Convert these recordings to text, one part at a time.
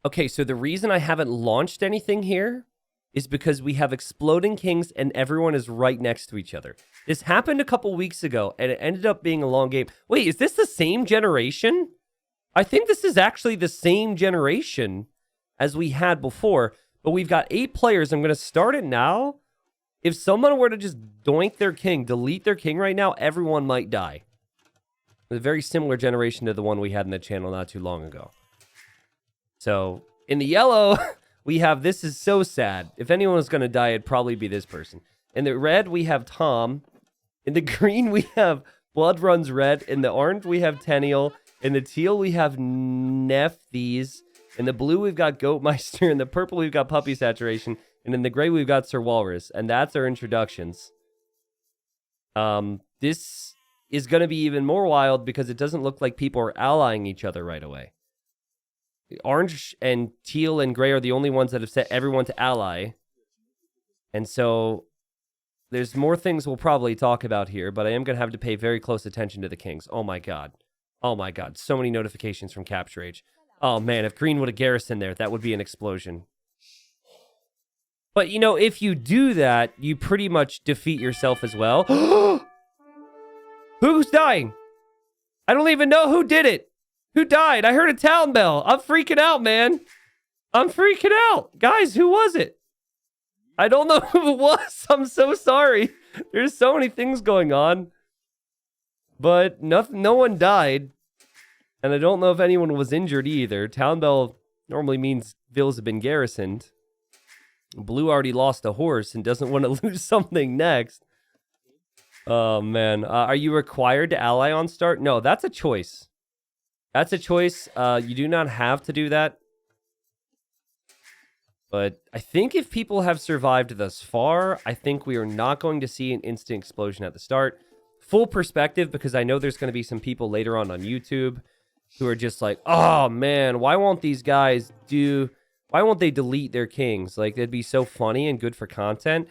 Okay, so the reason I haven't launched anything here is because we have exploding kings and everyone is right next to each other. This happened a couple weeks ago and it ended up being a long game. Wait, is this the same generation? I think this is actually the same generation as we had before, but we've got 8 players. I'm going to start it now. If someone were to just doink their king, delete their king right now, everyone might die. A very similar generation to the one we had in the channel not too long ago. So, in the yellow, we have This Is So Sad. If anyone was going to die, it'd probably be this person. In the red, we have Tom. In the green, we have Blood Runs Red. In the orange, we have Tenniel. In the teal, we have Nephthys. In the blue, we've got Goatmeister. In the purple, we've got Puppy Saturation. And in the gray, we've got Sir Walrus. And that's our introductions. This is going to be even more wild because it doesn't look like people are allying each other right away. Orange and teal and gray are the only ones that have set everyone to ally. And so there's more things we'll probably talk about here, but I am going to have to pay very close attention to the kings. Oh my god. Oh my god. So many notifications from Capture Age. Oh man, if green would have garrisoned there, that would be an explosion. But you know, if you do that, you pretty much defeat yourself as well. Who's dying? I don't even know who did it. Who died? I heard a town bell. I'm freaking out, man. I'm freaking out. Guys, who was it? I don't know who it was. I'm so sorry. There's so many things going on. But no one died. And I don't know if anyone was injured either. Town bell normally means villas have been garrisoned. Blue already lost a horse and doesn't want to lose something next. Oh, man. Are you required to ally on start? No, that's a choice. That's a choice. You do not have to do that. But I think if people have survived thus far, I think we are not going to see an instant explosion at the start. Full perspective, because I know there's going to be some people later on YouTube who are just like, oh man, why won't they delete their kings? Like, that'd be so funny and good for content.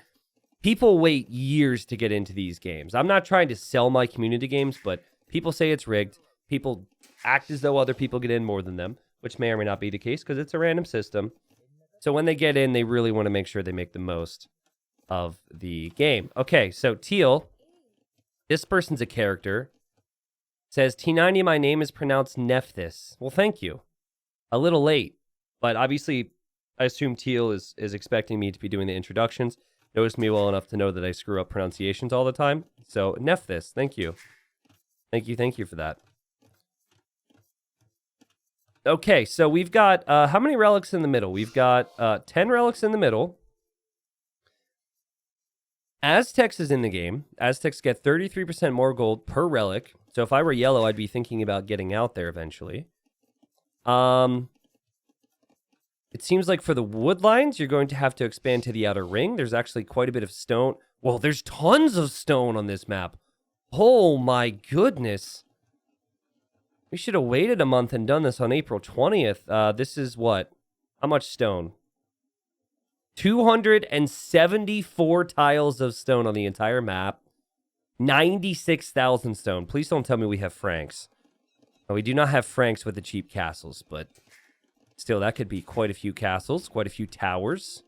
People wait years to get into these games. I'm not trying to sell my community games, but people say it's rigged. People act as though other people get in more than them, which may or may not be the case because it's a random system. So when they get in, they really want to make sure they make the most of the game. Okay, so teal. This person's a character. Says, T90, my name is pronounced Nephthys. Well, thank you. A little late, but obviously I assume teal is expecting me to be doing the introductions. Knows me well enough to know that I screw up pronunciations all the time. So, Nephthys, thank you. Thank you for that. Okay, so we've got, how many relics in the middle? We've got 10 relics in the middle. Aztecs is in the game. Aztecs get 33% more gold per relic. So if I were yellow, I'd be thinking about getting out there eventually. It seems like for the wood lines, you're going to have to expand to the outer ring. There's actually quite a bit of stone. Well, there's tons of stone on this map. Oh my goodness. We should have waited a month and done this on April 20th. This is what? How much stone? 274 tiles of stone on the entire map. 96,000 stone. Please don't tell me we have Franks. We do not have Franks with the cheap castles, but still, that could be quite a few castles, quite a few towers.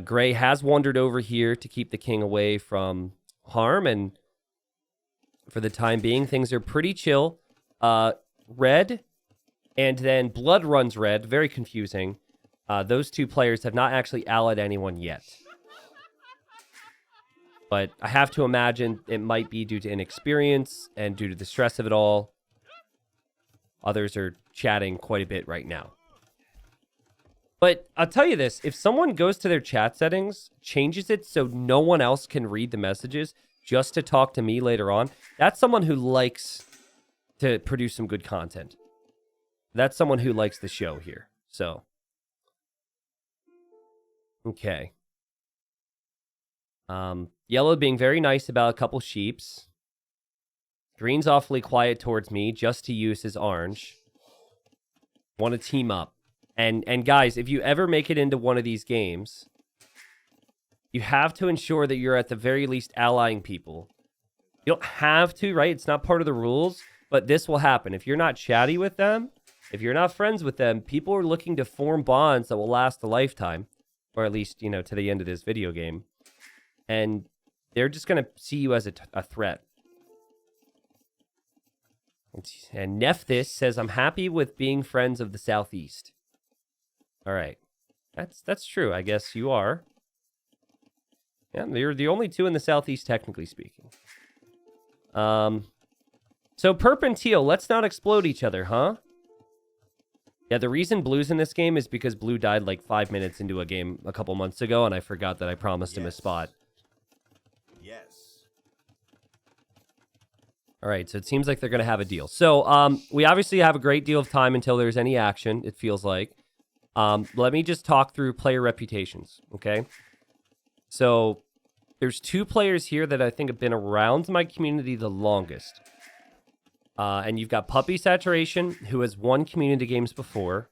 Gray has wandered over here to keep the king away from harm, and for the time being, things are pretty chill. Red, and then Blood Runs Red. Very confusing. Those two players have not actually allied anyone yet. But I have to imagine it might be due to inexperience and due to the stress of it all. Others are chatting quite a bit right now. But I'll tell you this, if someone goes to their chat settings, changes it so no one else can read the messages just to talk to me later on, that's someone who likes to produce some good content. That's someone who likes the show here. So, okay. Yellow being very nice about a couple sheeps. Green's awfully quiet towards me just to use his orange. Want to team up. And guys, if you ever make it into one of these games, you have to ensure that you're at the very least allying people. You don't have to, right? It's not part of the rules, but this will happen. If you're not chatty with them, If you're not friends with them, people are looking to form bonds that will last a lifetime, or at least, to the end of this video game. And they're just going to see you as a threat. And Nephthys says, I'm happy with being friends of the Southeast. All right. That's true. I guess you are. Yeah, you're the only two in the Southeast, technically speaking. So Perp and Teal, let's not explode each other, huh? Yeah, the reason Blue's in this game is because Blue died like 5 minutes into a game a couple months ago, and I forgot that I promised him a spot. Yes. All right, so it seems like they're going to have a deal. So we obviously have a great deal of time until there's any action, it feels like. Let me just talk through player reputations, okay? So there's 2 players here that I think have been around my community the longest. And you've got Puppy Saturation, who has won community games before.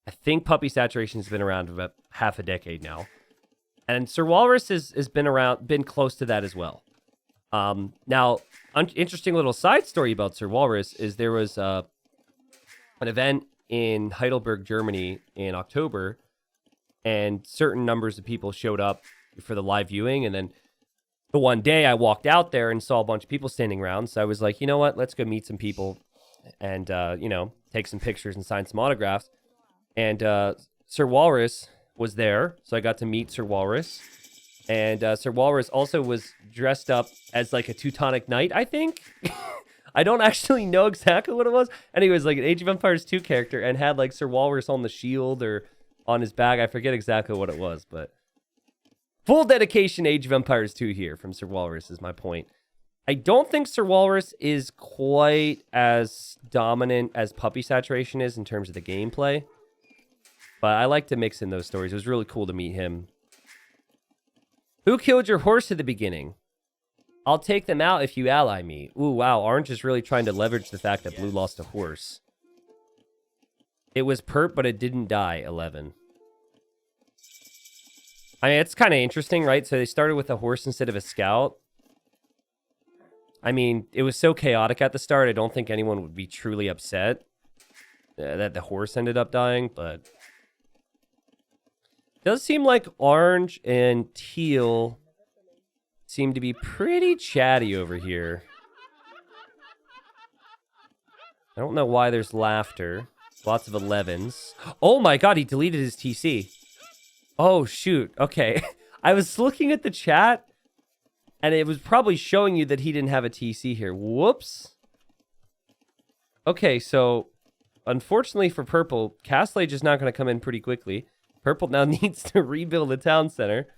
I think Puppy Saturation has been around for about half a decade now. And Sir Walrus has been close to that as well. Now, interesting little side story about Sir Walrus is there was an event in Heidelberg, Germany in October, and certain numbers of people showed up for the live viewing, and then the one day I walked out there and saw a bunch of people standing around, so I was like, you know what, let's go meet some people and, take some pictures and sign some autographs. And Sir Walrus was there, so I got to meet Sir Walrus. And Sir Walrus also was dressed up as like a Teutonic Knight, I think. I don't actually know exactly what it was. And he was like an Age of Empires 2 character and had like Sir Walrus on the shield or on his bag. I forget exactly what it was, but full dedication Age of Empires 2 here from Sir Walrus is my point. I don't think Sir Walrus is quite as dominant as Puppy Saturation is in terms of the gameplay. But I like to mix in those stories. It was really cool to meet him. Who killed your horse at the beginning? I'll take them out if you ally me. Ooh, wow. Orange is really trying to leverage the fact that Blue lost a horse. It was Perp, but it didn't die. 11. I mean, it's kind of interesting, right? So they started with a horse instead of a scout. I mean, it was so chaotic at the start, I don't think anyone would be truly upset that the horse ended up dying, but it does seem like Orange and Teal seem to be pretty chatty over here. I don't know why there's laughter. Lots of 11s. Oh my god, he deleted his TC. Oh, shoot. Okay. I was looking at the chat, and it was probably showing you that he didn't have a TC here. Whoops. Okay, so unfortunately for Purple, Castle Age is not going to come in pretty quickly. Purple now needs to rebuild the town center.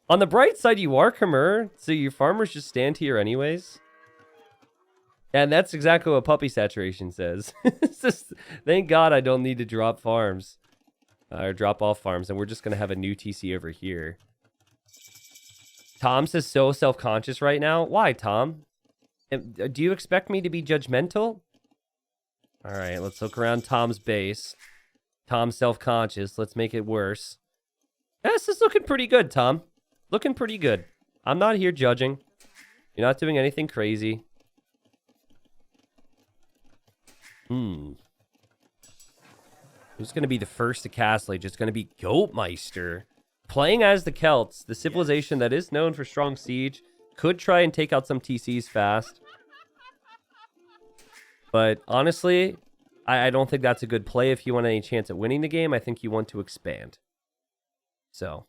On the bright side, you are Khmer, so your farmers just stand here anyways. And that's exactly what Puppy Saturation says. It's just, thank God I don't need to drop farms. Or drop off farms, and we're just going to have a new TC over here. Tom says so self-conscious right now. Why, Tom? Do you expect me to be judgmental? All right, let's look around Tom's base. Tom's self-conscious. Let's make it worse. Yeah, this is looking pretty good, Tom. Looking pretty good. I'm not here judging. You're not doing anything crazy. Who's going to be the first to Castle Age? It's going to be Goatmeister. Playing as the Celts, the civilization that is known for strong siege. Could try and take out some TCs fast. But honestly, I don't think that's a good play if you want any chance at winning the game. I think you want to expand. So,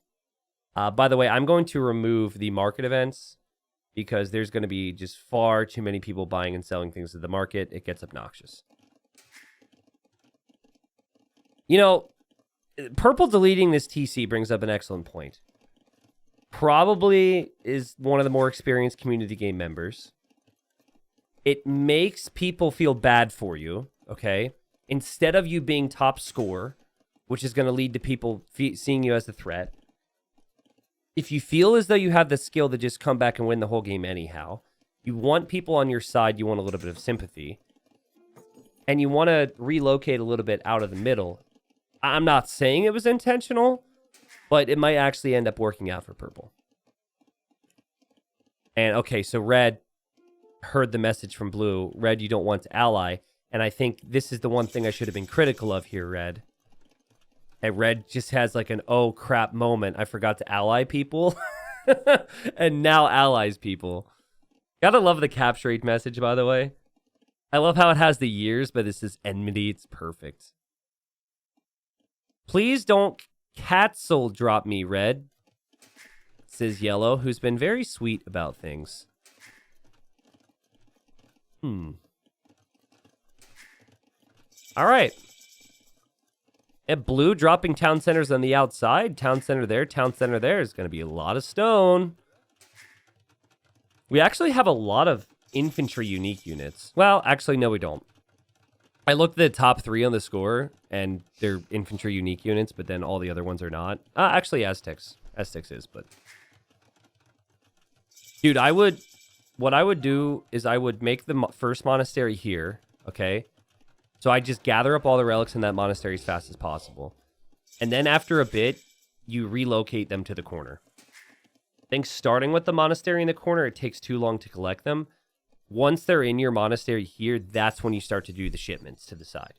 by the way, I'm going to remove the market events because there's going to be just far too many people buying and selling things at the market. It gets obnoxious. You know, Purple deleting this TC brings up an excellent point. Probably is one of the more experienced community game members. It makes people feel bad for you, okay? Instead of you being top score, which is going to lead to people seeing you as a threat. If you feel as though you have the skill to just come back and win the whole game anyhow, you want people on your side, you want a little bit of sympathy, and you want to relocate a little bit out of the middle. I'm not saying it was intentional, but it might actually end up working out for Purple. And okay, so Red heard the message from Blue. Red, you don't want to ally. And I think this is the one thing I should have been critical of here, Red. And Red just has like an oh crap moment. I forgot to ally people. And now allies people. Gotta love the capture rate message, by the way. I love how it has the years, but this is enmity. It's perfect. Please don't cancel drop me, Red. Says Yellow, who's been very sweet about things. All right. And Blue dropping town centers on the outside. Town center there, town center there. Is going to be a lot of stone. We actually have a lot of infantry unique units. Well, actually, no, we don't. I looked at the top 3 on the score, and they're infantry unique units, but then all the other ones are not. Actually, Aztecs. Aztecs is, but... Dude, what I would do is I would make the first monastery here, okay? So I just gather up all the relics in that monastery as fast as possible. And then after a bit, you relocate them to the corner. I think starting with the monastery in the corner, it takes too long to collect them. Once they're in your monastery here, that's when you start to do the shipments to the side.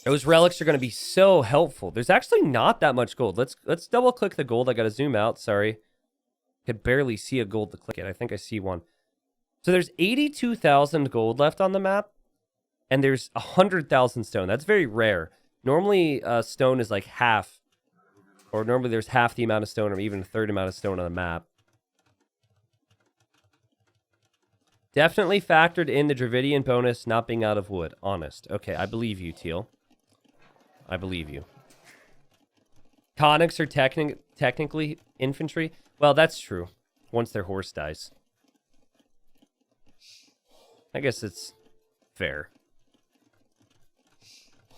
Those relics are going to be so helpful. There's actually not that much gold. Let's double click the gold. I got to zoom out. Sorry. Could barely see a gold to click it. I think I see one. So there's 82,000 gold left on the map. And there's 100,000 stone. That's very rare. Normally, stone is like half. Or normally there's half the amount of stone or even a third amount of stone on the map. Definitely factored in the Dravidian bonus not being out of wood. Honest. Okay, I believe you, Teal. I believe you. Conics are technically infantry. Well, that's true. Once their horse dies. I guess it's fair.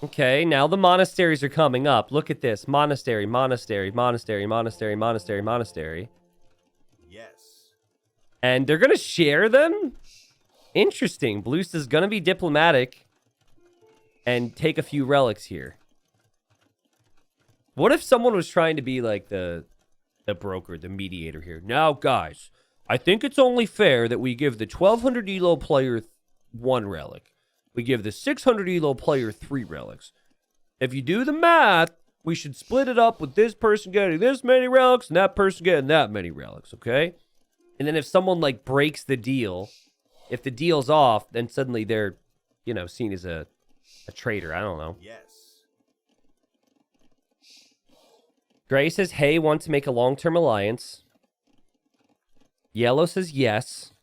Okay, now the monasteries are coming up. Look at this. Monastery, monastery, monastery, monastery, monastery, monastery. Yes. And they're going to share them? Interesting. Blues is going to be diplomatic and take a few relics here. What if someone was trying to be like the broker, the mediator here? Now, guys, I think it's only fair that we give the 1200 elo player 1 relic. We give the 600 elo player 3 relics. If you do the math, we should split it up with this person getting this many relics and that person getting that many relics, okay? And then if someone, like, breaks the deal, if the deal's off, then suddenly they're, you know, seen as a traitor. I don't know. Yes. Gray says, hey, want to make a long-term alliance. Yellow says yes.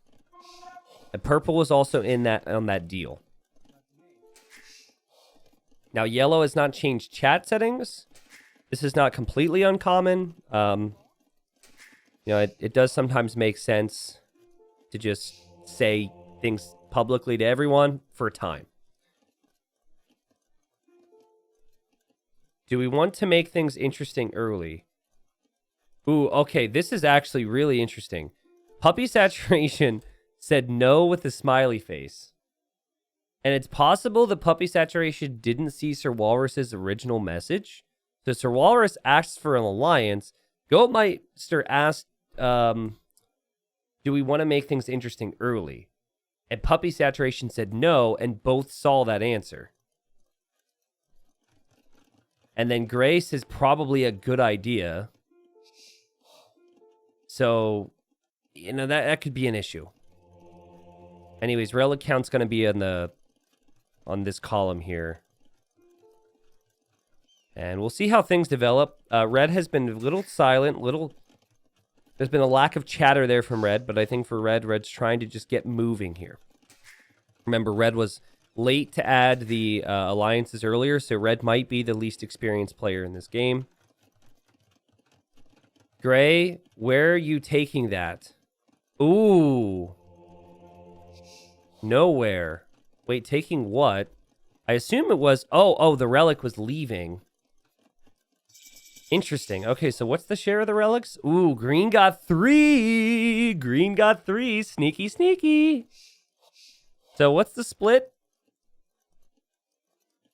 And purple was also in that on that deal. Now, Yellow has not changed chat settings. This is not completely uncommon. You know, it does sometimes make sense to just say things publicly to everyone for a time. Do we want to make things interesting early? Ooh, okay, this is actually really interesting. Puppy Saturation said no with a smiley face. And it's possible the Puppy Saturation didn't see Sir Walrus's original message. So Sir Walrus asked for an alliance. Goatmeister asked, do we want to make things interesting early? And Puppy Saturation said no, and both saw that answer. And then Grace is probably a good idea. So, you know, that could be an issue. Anyways, relic count's going to be on this column here. And we'll see how things develop. Red has been a little silent, there's been a lack of chatter there from Red, but I think for Red's trying to just get moving here. Remember, Red was late to add the alliances earlier, so Red might be the least experienced player in this game. Gray, where are you taking that? Ooh. Nowhere. Wait, taking what? I assume it was... Oh, the relic was leaving. Interesting. Okay, so what's the share of the relics? Ooh, green got 3. Green got 3. Sneaky, sneaky. So what's the split?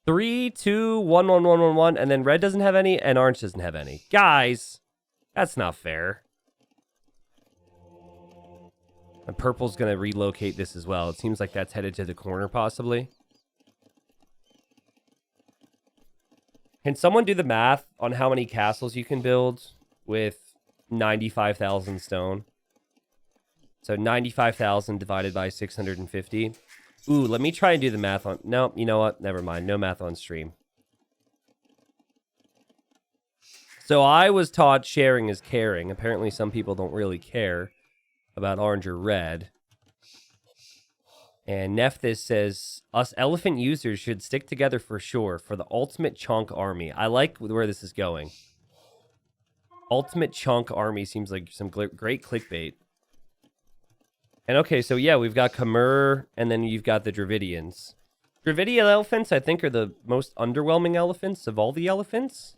3, 2, 1, 1, 1, 1, 1. And then red doesn't have any, and orange doesn't have any. Guys, that's not fair. And purple's going to relocate this as well. It seems like that's headed to the corner, possibly. Can someone do the math on how many castles you can build with 95,000 stone? So 95,000 divided by 650. Ooh, let me try and do the math on... No, you know what? Never mind. No math on stream. So I was taught sharing is caring. Apparently some people don't really care about orange or red. And Nephthys says, us elephant users should stick together for sure for the ultimate chunk army. I like where this is going. Ultimate chunk army seems like some great clickbait. And okay, so yeah, we've got Khmer, and then you've got the Dravidians. Dravidian elephants, I think, are the most underwhelming elephants of all the elephants.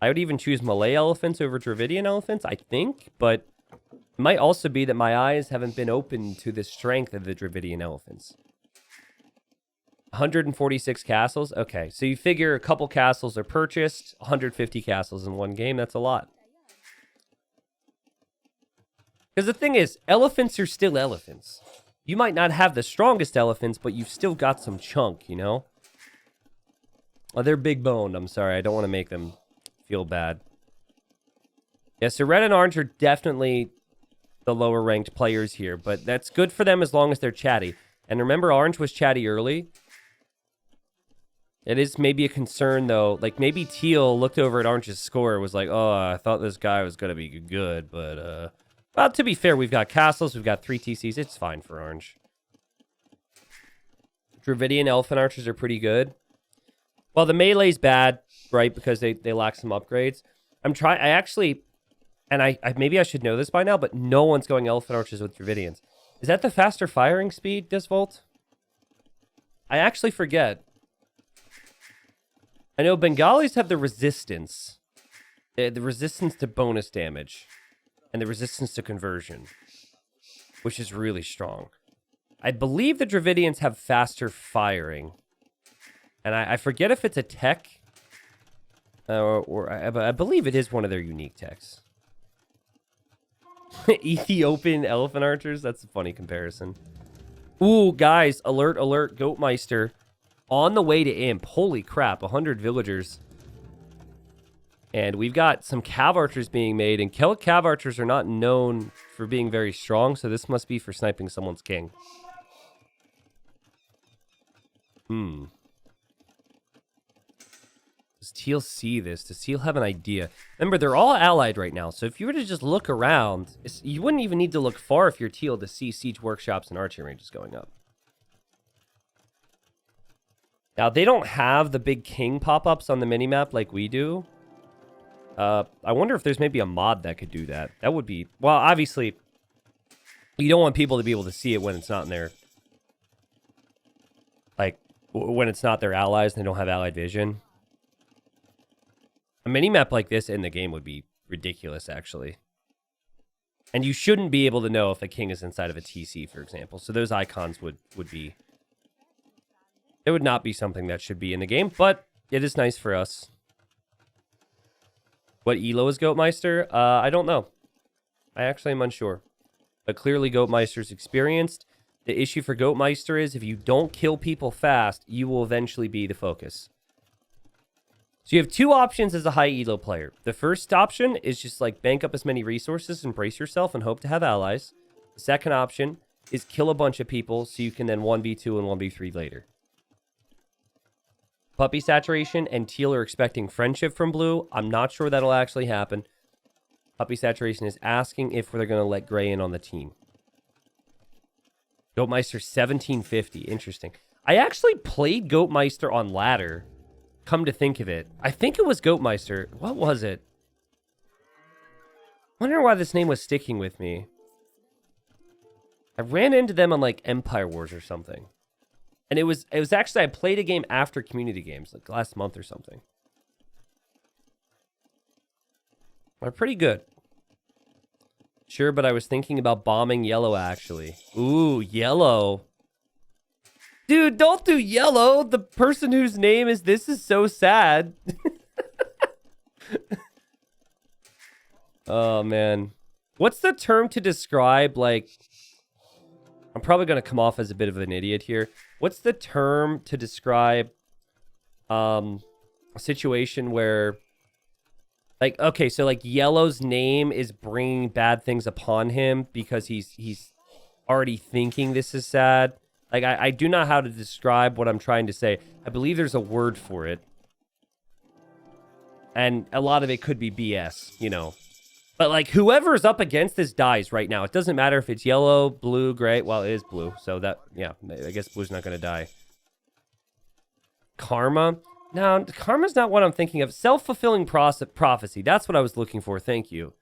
I would even choose Malay elephants over Dravidian elephants, I think, but it might also be that my eyes haven't been open to the strength of the Dravidian elephants. 146 castles? Okay, so you figure a couple castles are purchased, 150 castles in one game, that's a lot. Because the thing is, elephants are still elephants. You might not have the strongest elephants, but you've still got some chunk, you know? Oh, they're big boned. I'm sorry. I don't want to make them feel bad. Yeah, so red and orange are definitely the lower ranked players here, but that's good for them as long as they're chatty. And remember, orange was chatty early. It is maybe a concern, though. Like, maybe Teal looked over at orange's score and was like, oh, I thought this guy was going to be good, but, well, to be fair, we've got castles, we've got 3 TCs. It's fine for orange. Dravidian elephant archers are pretty good. Well, the melee's bad, right? Because they lack some upgrades. I actually, and I maybe I should know this by now, but no one's going elephant archers with Dravidians. Is that the faster firing speed, Disvolt? I actually forget. I know Bengalis have the resistance. The resistance to bonus damage. And the resistance to conversion, which is really strong. I believe the Dravidians have faster firing. And I forget if it's a tech, or I believe it is one of their unique techs. Ethiopian elephant archers? That's a funny comparison. Ooh, guys, alert, alert, Goatmeister. On the way to Imp. Holy crap, 100 villagers. And we've got some cav archers being made, and cav archers are not known for being very strong, so this must be for sniping someone's king. Does Teal see this? Does Teal have an idea? Remember, they're all allied right now, so if you were to just look around, you wouldn't even need to look far if you're Teal to see siege workshops and archery ranges going up. Now, they don't have the big king pop-ups on the minimap like we do. I wonder if there's maybe a mod that could do that. That would be... Well, obviously, you don't want people to be able to see it when it's not in their... Like, when it's not their allies and they don't have allied vision. A minimap like this in the game would be ridiculous, actually. And you shouldn't be able to know if a king is inside of a TC, for example. So those icons would be... It would not be something that should be in the game, but it is nice for us. What elo is Goatmeister? I don't know. I actually am unsure. But clearly Goatmeister's experienced. The issue for Goatmeister is if you don't kill people fast, you will eventually be the focus. So you have two options as a high elo player. The first option is just like bank up as many resources and brace yourself and hope to have allies. The second option is kill a bunch of people so you can then 1v2 and 1v3 later. Puppy Saturation and Teal are expecting friendship from Blue. I'm not sure that'll actually happen. Puppy Saturation is asking if they're going to let Gray in on the team. Goatmeister 1750. Interesting. I actually played Goatmeister on ladder. Come to think of it. I think it was Goatmeister. What was it? I wonder why this name was sticking with me. I ran into them on like Empire Wars or something. And it was actually, I played a game after community games, like last month or something. They're pretty good. Sure, but I was thinking about bombing yellow, actually. Ooh, yellow. Dude, don't do yellow. The person whose name is this is so sad. Oh, man. What's the term to describe, like... I'm probably going to come off as a bit of an idiot here. What's the term to describe a situation where... Like, okay, so like Yellow's name is bringing bad things upon him because he's already thinking this is sad. Like, I do not know how to describe what I'm trying to say. I believe there's a word for it. And a lot of it could be BS, you know. But like, whoever's up against this dies right now. It doesn't matter if it's yellow, blue, gray. Well, it is blue. So that, yeah, I guess blue's not going to die. Karma. No, karma's not what I'm thinking of. Self-fulfilling prophecy. That's what I was looking for. Thank you.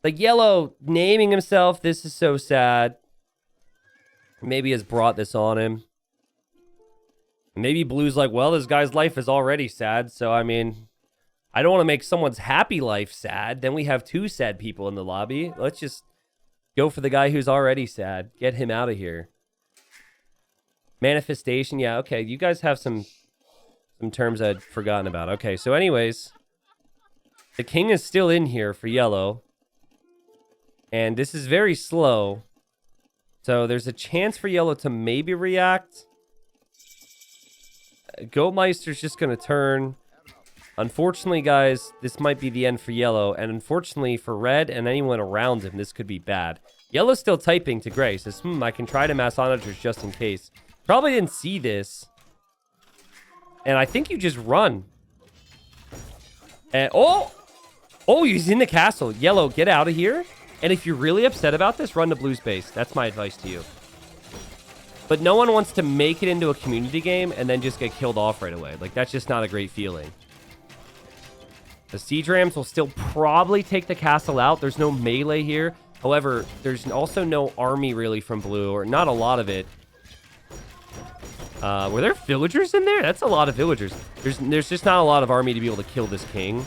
Like Yellow naming himself, this is so sad. Maybe has brought this on him. Maybe Blue's like, well, this guy's life is already sad. So, I mean, I don't want to make someone's happy life sad. Then we have two sad people in the lobby. Let's just go for the guy who's already sad. Get him out of here. Manifestation. Yeah, okay. You guys have some terms I'd forgotten about. Okay, so anyways, the king is still in here for Yellow. And this is very slow. So there's a chance for Yellow to maybe react. Goatmeister's just going to turn. Unfortunately, guys, this might be the end for Yellow. And unfortunately for Red and anyone around him, this could be bad. Yellow's still typing to Gray. Says, I can try to mass onagers just in case. Probably didn't see this. And I think you just run. And oh, he's in the castle. Yellow, get out of here. And if you're really upset about this, run to Blue's base. That's my advice to you. But no one wants to make it into a community game and then just get killed off right away. Like, that's just not a great feeling. The siege rams will still probably take the castle out. There's no melee here. However, there's also no army really from Blue, or not a lot of it. Were there villagers in there? That's a lot of villagers. There's just not a lot of army to be able to kill this king.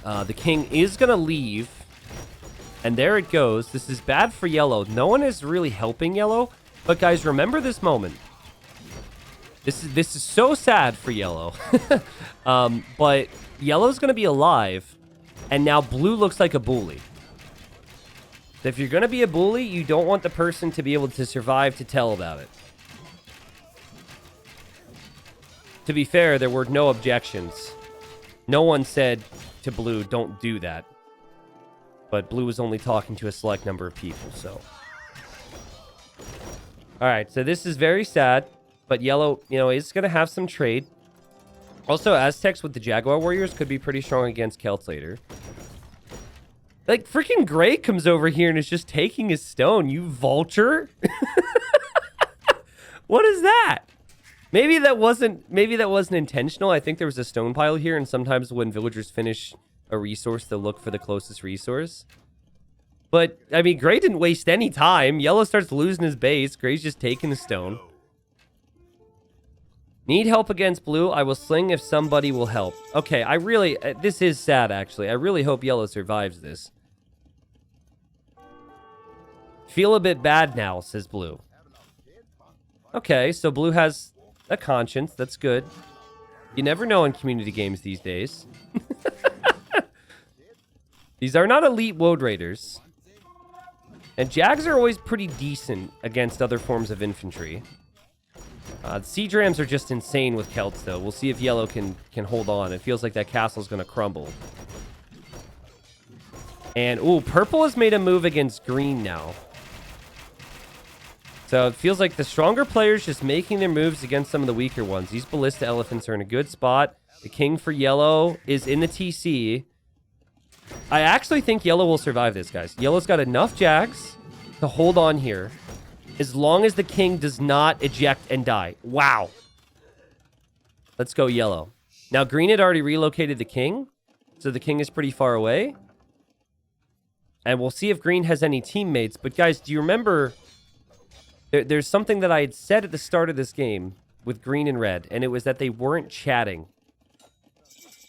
The king is going to leave. And there it goes. This is bad for Yellow. No one is really helping Yellow. But guys, remember this moment. This is so sad for Yellow. But Yellow's going to be alive. And now Blue looks like a bully. If you're going to be a bully, you don't want the person to be able to survive to tell about it. To be fair, there were no objections. No one said to Blue, don't do that. But Blue was only talking to a select number of people, so. Alright, so this is very sad. But Yellow, you know, is going to have some trade. Also, Aztecs with the Jaguar Warriors could be pretty strong against Celts later. Like, freaking Gray comes over here and is just taking his stone. You vulture? What is that? Maybe that wasn't intentional. I think there was a stone pile here, and sometimes when villagers finish a resource, they'll look for the closest resource. But, I mean, Gray didn't waste any time. Yellow starts losing his base. Gray's just taking the stone. Need help against Blue? I will sling if somebody will help. Okay, I really... this is sad, actually. I really hope Yellow survives this. Feel a bit bad now, says Blue. Okay, so Blue has a conscience. That's good. You never know in community games these days. These are not elite Woad Raiders. And Jags are always pretty decent against other forms of infantry. The siege rams are just insane with Celts, though. We'll see if Yellow can hold on. It feels like that castle's going to crumble. And, ooh, Purple has made a move against Green now. So it feels like the stronger players just making their moves against some of the weaker ones. These Ballista Elephants are in a good spot. The king for Yellow is in the TC. I actually think Yellow will survive this, guys. Yellow's got enough Jags to hold on here. As long as the king does not eject and die. Wow. Let's go Yellow. Now, Green had already relocated the king. So the king is pretty far away. And we'll see if Green has any teammates. But guys, do you remember... There's something that I had said at the start of this game with Green and Red. And it was that they weren't chatting.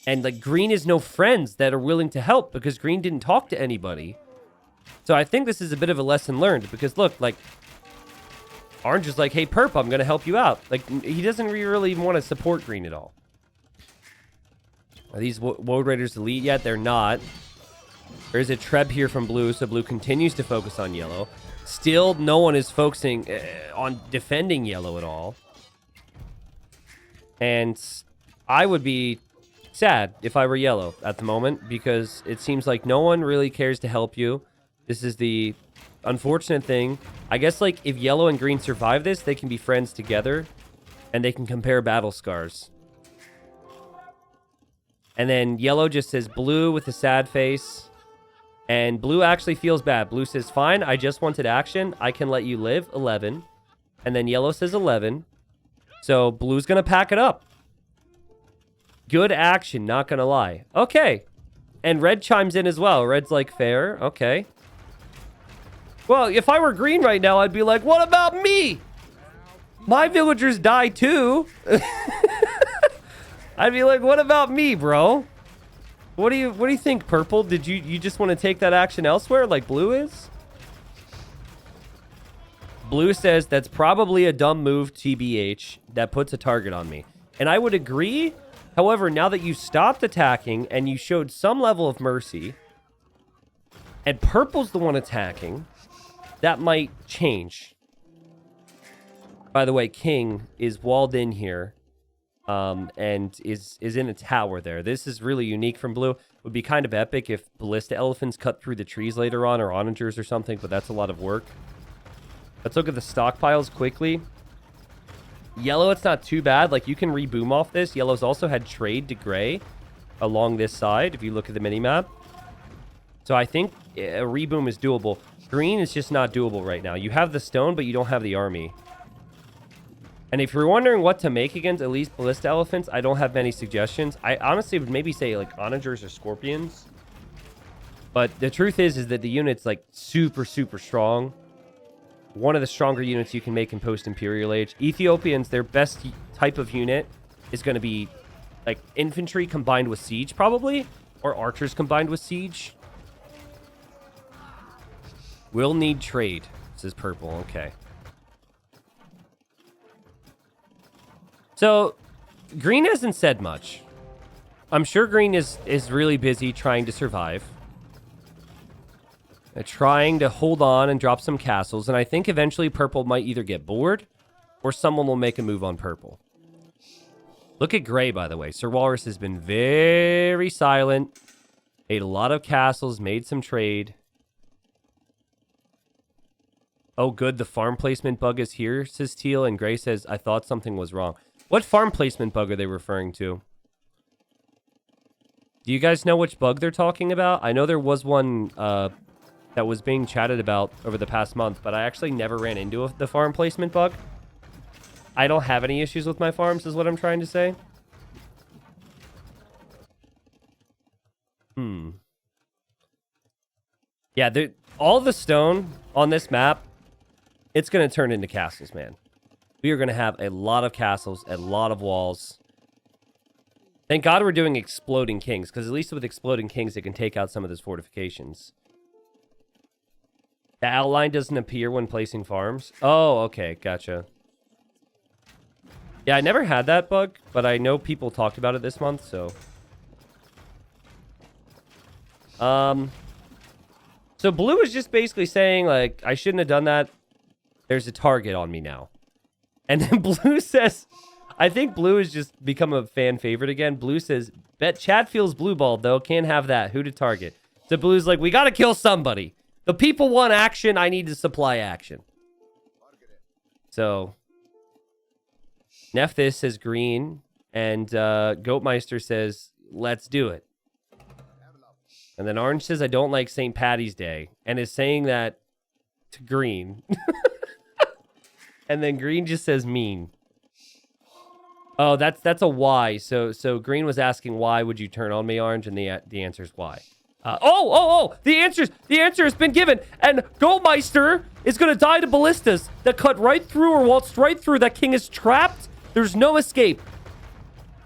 And like Green has no friends that are willing to help. Because Green didn't talk to anybody. So I think this is a bit of a lesson learned. Because look, like... Orange is like, hey, Perp, I'm going to help you out. Like, he doesn't really even want to support Green at all. Are these Woad Raiders elite yet? They're not. There's a treb here from blue, so blue continues to focus on yellow. Still, no one is focusing on defending yellow at all. And I would be sad if I were yellow at the moment, because it seems like no one really cares to help you. This is the unfortunate thing. I guess, like, if yellow and green survive this, they can be friends together, and they can compare battle scars. And then yellow just says blue with a sad face. And blue actually feels bad. Blue says, fine, I just wanted action. I can let you live. 11. And then yellow says 11. So blue's going to pack it up. Good action, not going to lie. Okay. And red chimes in as well. Red's like, fair. Okay. Well, if I were green right now, I'd be like, what about me? My villagers die too. I'd be like, what about me, bro? What do you think, purple? Did you just want to take that action elsewhere like blue is? Blue says that's probably a dumb move, TBH, that puts a target on me. And I would agree. However, now that you stopped attacking and you showed some level of mercy, and purple's the one attacking, that might change. By the way, king is walled in here. And is in a tower there. This is really unique from blue. It would be kind of epic if ballista elephants cut through the trees later on, or onagers or something, but that's a lot of work. Let's look at the stockpiles quickly. Yellow, it's not too bad. Like, you can reboom off this. Yellow's also had trade to gray along this side, if you look at the minimap. So I think a reboom is doable. Green is just not doable right now. You have the stone, but you don't have the army. And if you're wondering what to make against at least ballista elephants, I don't have many suggestions. I honestly would maybe say like onagers or scorpions. But the truth is that the unit's like super, super strong. One of the stronger units you can make in post-Imperial Age. Ethiopians, their best type of unit is going to be like infantry combined with siege probably. Or archers combined with siege. We'll need trade, says purple. Okay. So, green hasn't said much. I'm sure green is really busy trying to survive. Trying to hold on and drop some castles. And I think eventually purple might either get bored or someone will make a move on purple. Look at gray, by the way. Sir Walrus has been very silent. Made a lot of castles, made some trade. Oh, good. The farm placement bug is here, says Teal. And gray says, I thought something was wrong. What farm placement bug are they referring to? Do you guys know which bug they're talking about? I know there was one that was being chatted about over the past month, but I actually never ran into the farm placement bug. I don't have any issues with my farms, is what I'm trying to say. Yeah, all the stone on this map, it's going to turn into castles, man. We are going to have a lot of castles, a lot of walls. Thank God we're doing exploding kings, because at least with exploding kings, it can take out some of those fortifications. The outline doesn't appear when placing farms. Oh, okay, gotcha. Yeah, I never had that bug, but I know people talked about it this month, so. So blue is just basically saying, like, I shouldn't have done that. There's a target on me now. And then blue says, I think blue has just become a fan favorite again. Blue says, bet chat feels blue balled, though. Can't have that. Who to target? So blue's like, we got to kill somebody. The people want action. I need to supply action. So, Nephthys says green. And Goatmeister says, let's do it. And then Orange says, I don't like St. Patty's Day. And is saying that to green. And then green just says mean. Oh, that's a why. So green was asking why would you turn on me, Orange, and the answer is why. The answer has been given, and Goldmeister is gonna die to ballistas that cut right through or waltzed right through. That king is trapped. There's no escape.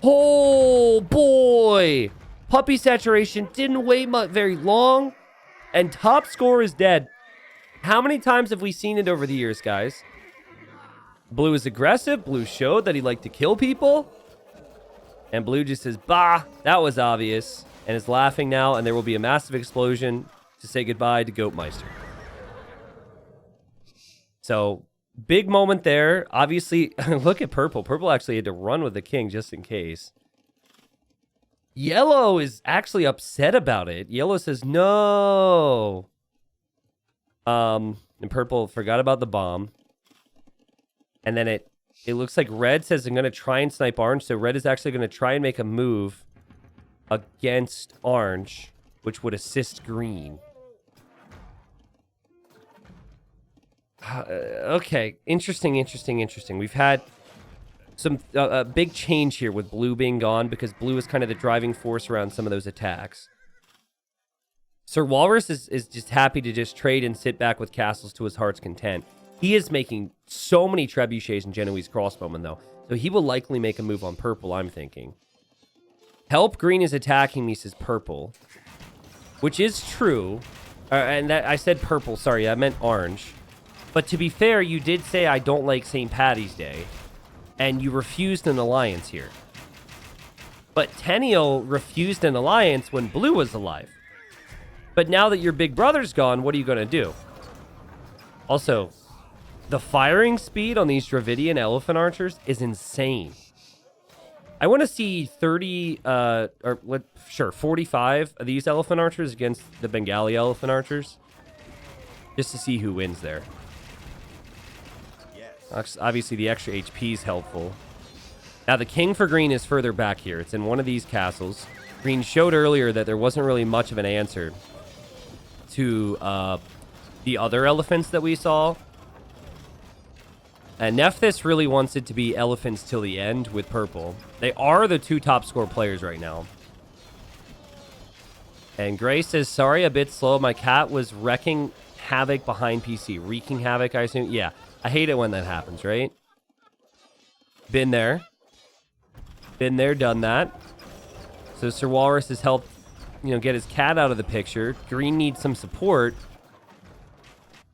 Oh boy, puppy saturation didn't wait very long, and top score is dead. How many times have we seen it over the years, guys? Blue is aggressive. Blue showed that he liked to kill people. And blue just says, bah, that was obvious. and is laughing now, and there will be a massive explosion to say goodbye to Goatmeister. So, big moment there. Obviously, look at Purple. Purple actually had to run with the king just in case. Yellow is actually upset about it. Yellow says, no. And Purple forgot about the bomb. And then it looks like Red says, I'm going to try and snipe Orange. So Red is actually going to try and make a move against Orange, which would assist Green. Okay, interesting. We've had some big change here with Blue being gone because Blue is kind of the driving force around some of those attacks. Sir Walrus is just happy to just trade and sit back with castles to his heart's content. He is making so many trebuchets and Genoese crossbowmen, though. So he will likely make a move on Purple, I'm thinking. Help, Green is attacking me, says Purple. Which is true. And that, I said Purple, sorry, I meant Orange. But to be fair, you did say I don't like St. Paddy's Day. And you refused an alliance here. But Tenniel refused an alliance when Blue was alive. But now that your big brother's gone, what are you going to do? Also, the firing speed on these Dravidian elephant archers is insane. I want to see 45 of these elephant archers against the Bengali elephant archers. Just to see who wins there. Yes. Obviously, the extra HP is helpful. Now, the king for Green is further back here. It's in one of these castles. Green showed earlier that there wasn't really much of an answer to the other elephants that we saw. And Nephthys really wants it to be elephants till the end with Purple. They are the two top score players right now. And Gray says, sorry, a bit slow. My cat was wrecking havoc behind PC. Wreaking havoc, I assume. Yeah, I hate it when that happens, right? Been there. Been there, done that. So Sir Walrus has helped, get his cat out of the picture. Green needs some support.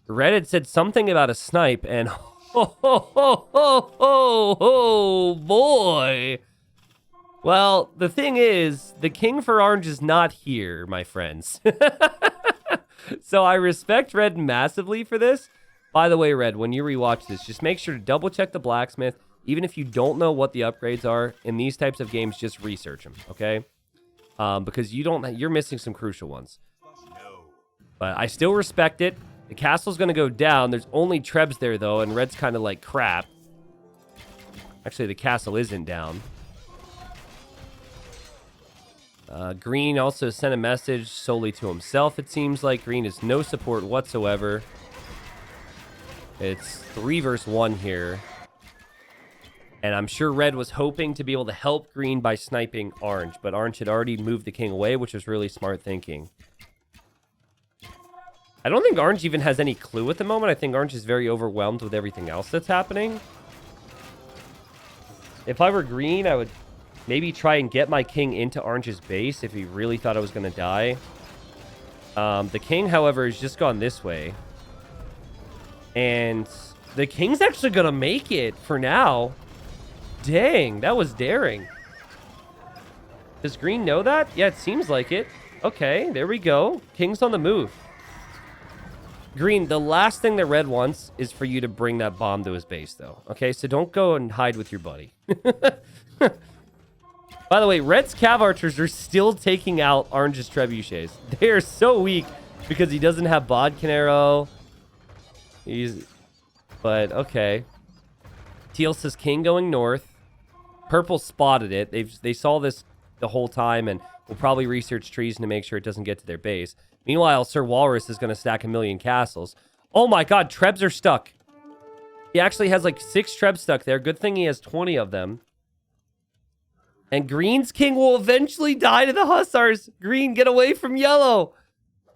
Red had said something about a snipe, and oh boy. Well, the thing is, the king for Orange is not here, my friends. So I respect Red massively for this. By the way, Red, when you rewatch this, just make sure to double check the blacksmith. Even if you don't know what the upgrades are in these types of games, just research them, okay? Because you're missing some crucial ones. But I still respect it. The castle's going to go down. There's only Trebs there, though, and Red's kind of like crap. Actually, the castle isn't down. Green also sent a message solely to himself, it seems like. Green has no support whatsoever. It's 3 versus 1 here. And I'm sure Red was hoping to be able to help Green by sniping Orange, but Orange had already moved the king away, which was really smart thinking. I don't think Orange even has any clue at the moment. I think Orange is very overwhelmed with everything else that's happening. If I were Green, I would maybe try and get my king into Orange's base if he really thought I was going to die. The king, however, has just gone this way. And the king's actually going to make it for now. Dang, that was daring. Does Green know that? Yeah, it seems like it. Okay, there we go. King's on the move. Green, the last thing that Red wants is for you to bring that bomb to his base, though. Okay, so don't go and hide with your buddy. By the way, Red's Cav Archers are still taking out Orange's Trebuchets. They are so weak because he doesn't have Bodkin Arrow. But, okay. Teal says King going north. Purple spotted it. They saw this the whole time and will probably research trees to make sure it doesn't get to their base. Meanwhile, Sir Walrus is going to stack a million castles. Oh my god, Trebs are stuck. He actually has like 6 Trebs stuck there. Good thing he has 20 of them. And Green's king will eventually die to the Hussars. Green, get away from Yellow.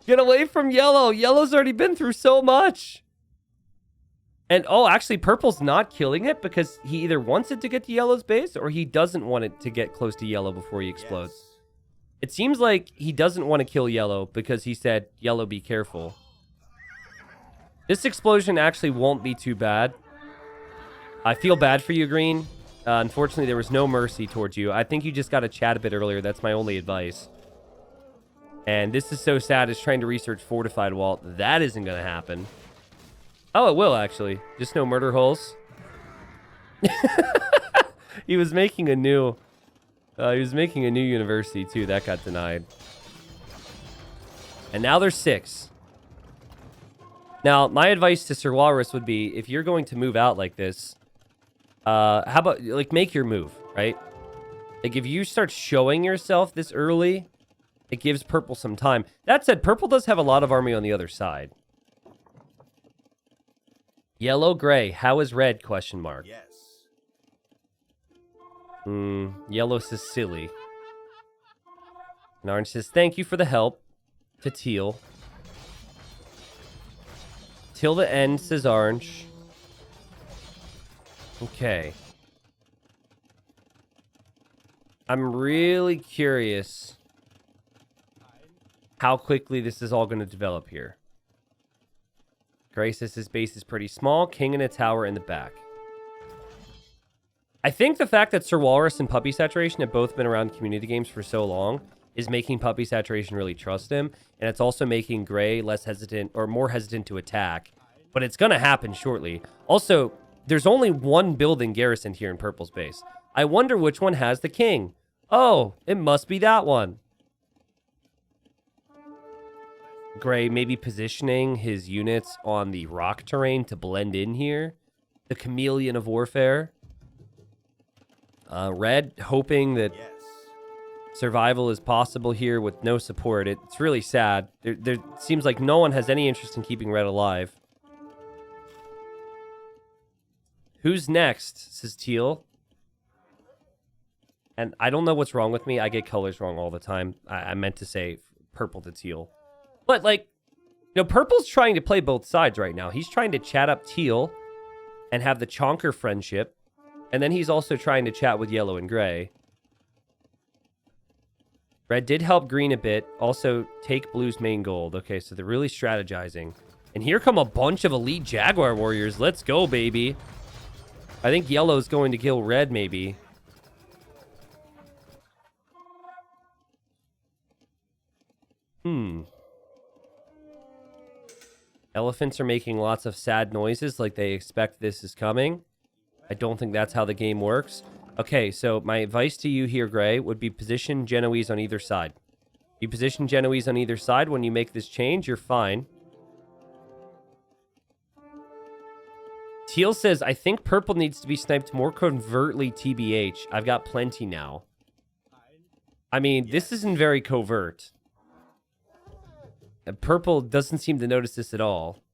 Get away from Yellow. Yellow's already been through so much. And, oh, actually, Purple's not killing it because he either wants it to get to Yellow's base or he doesn't want it to get close to Yellow before he explodes. Yes. It seems like he doesn't want to kill Yellow because he said, Yellow, be careful. This explosion actually won't be too bad. I feel bad for you, Green. Unfortunately, there was no mercy towards you. I think you just got to chat a bit earlier. That's my only advice. And this is so sad. It's trying to research fortified wall. That isn't going to happen. Oh, it will, actually. Just no murder holes. He was making a new... university, too. That got denied. And now there's 6. Now, my advice to Sir Walrus would be, if you're going to move out like this, how about, like, make your move, right? Like, if you start showing yourself this early, it gives purple some time. That said, purple does have a lot of army on the other side. Yellow, gray. How is red? Question mark. Yes. Yellow says silly. And orange says, thank you for the help. To teal. Till the end, says orange. Okay. I'm really curious how quickly this is all going to develop here. Gray says his base is pretty small. King and a tower in the back. I think the fact that Sir Walrus and Puppy Saturation have both been around community games for so long is making Puppy Saturation really trust him. And it's also making Gray less hesitant or more hesitant to attack. But it's going to happen shortly. Also, there's only one building garrisoned here in Purple's base. I wonder which one has the king. Oh, it must be that one. Gray maybe positioning his units on the rock terrain to blend in here. The chameleon of warfare. Red hoping that survival is possible here with no support. It's really sad. There seems like no one has any interest in keeping red alive. Who's next? Says teal. And I don't know what's wrong with me. I get colors wrong all the time. I meant to say purple to teal. But, like, you know, purple's trying to play both sides right now. He's trying to chat up teal and have the chonker friendship. And then he's also trying to chat with yellow and gray. Red did help green a bit. Also, take blue's main gold. Okay, so they're really strategizing. And here come a bunch of elite Jaguar warriors. Let's go, baby. I think yellow's going to kill red, maybe. Elephants are making lots of sad noises like they expect this is coming. I don't think that's how the game works. Okay, so my advice to you here, Gray, would be position Genoese on either side. You position Genoese on either side when you make this change, you're fine. Teal says, I think purple needs to be sniped more covertly, TBH. I've got plenty now. I mean, this isn't very covert. And purple doesn't seem to notice this at all.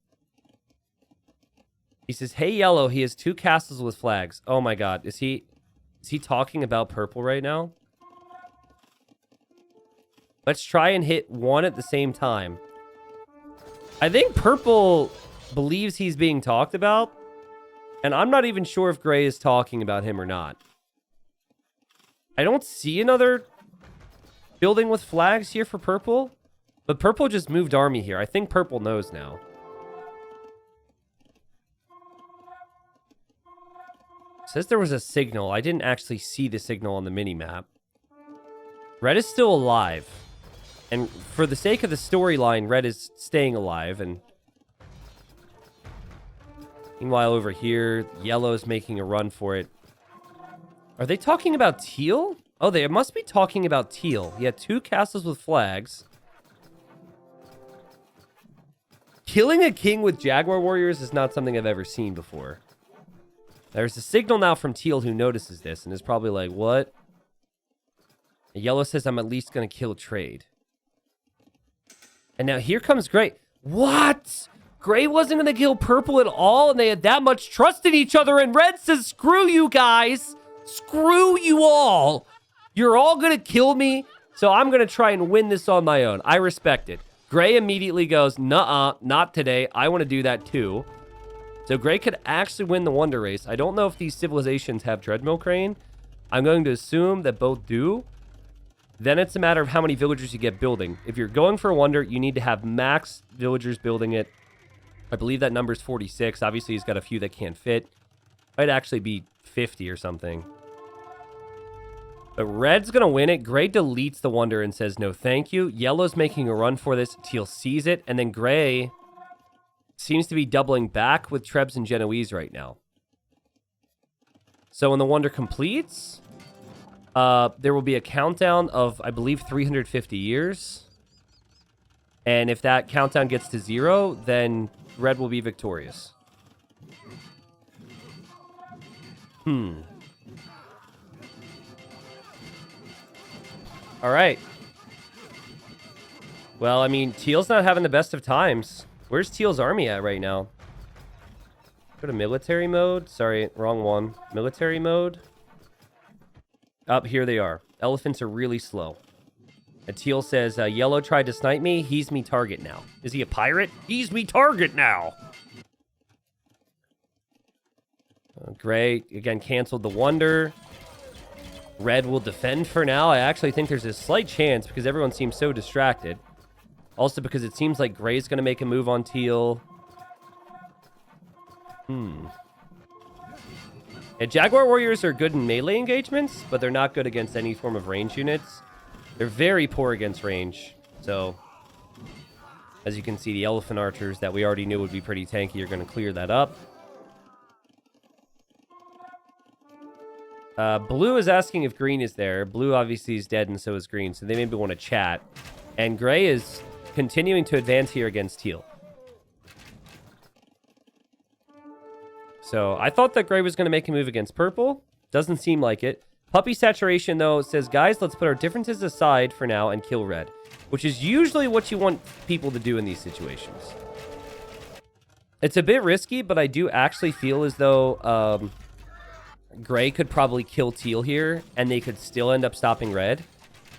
He says, hey, yellow, he has 2 castles with flags. Oh my god, is he talking about purple right now? Let's try and hit one at the same time. I think purple believes he's being talked about. And I'm not even sure if gray is talking about him or not. I don't see another building with flags here for purple. But purple just moved army here. I think purple knows now. Says there was a signal. I didn't actually see the signal on the mini-map. Red is still alive. And for the sake of the storyline, red is staying alive. And meanwhile, over here, yellow is making a run for it. Are they talking about teal? Oh, they must be talking about teal. He had 2 castles with flags. Killing a king with Jaguar warriors is not something I've ever seen before. There's a signal now from teal who notices this and is probably like, what? And yellow says, I'm at least going to kill trade. And now here comes gray. What? Gray wasn't going to kill purple at all, and they had that much trust in each other, and red says, screw you guys. Screw you all. You're all going to kill me, so I'm going to try and win this on my own. I respect it. Gray immediately goes, nuh-uh, not today. I want to do that too. So Gray could actually win the Wonder Race. I don't know if these civilizations have Treadmill Crane. I'm going to assume that both do. Then it's a matter of how many villagers you get building. If you're going for a Wonder, you need to have max villagers building it. I believe that number is 46. Obviously, he's got a few that can't fit. Might actually be 50 or something. But red's going to win it. Gray deletes the wonder and says no thank you. Yellow's making a run for this. Teal sees it. And then gray seems to be doubling back with Trebs and Genoese right now. So when the wonder completes, there will be a countdown of, I believe, 350 years. And if that countdown gets to 0, then red will be victorious. All right. Well, I mean, Teal's not having the best of times. Where's Teal's army at right now? Go to military mode. Sorry, wrong one. Military mode. Up here they are. Elephants are really slow. And Teal says, Yellow tried to snipe me. He's me target now. Is he a pirate? He's me target now. Gray, again, canceled the wonder. Red will defend for now. I actually think there's a slight chance because everyone seems so distracted. Also because it seems like Gray's going to make a move on Teal. Yeah, Jaguar Warriors are good in melee engagements, but they're not good against any form of range units. They're very poor against range. So, as you can see, the Elephant Archers that we already knew would be pretty tanky are going to clear that up. Blue is asking if green is there. Blue obviously is dead, and so is green, so they maybe want to chat. And gray is continuing to advance here against teal. So I thought that gray was going to make a move against purple. Doesn't seem like it. Puppy Saturation, though, says, guys, let's put our differences aside for now and kill red, which is usually what you want people to do in these situations. It's a bit risky, but I do actually feel as though gray could probably kill teal here, and they could still end up stopping red.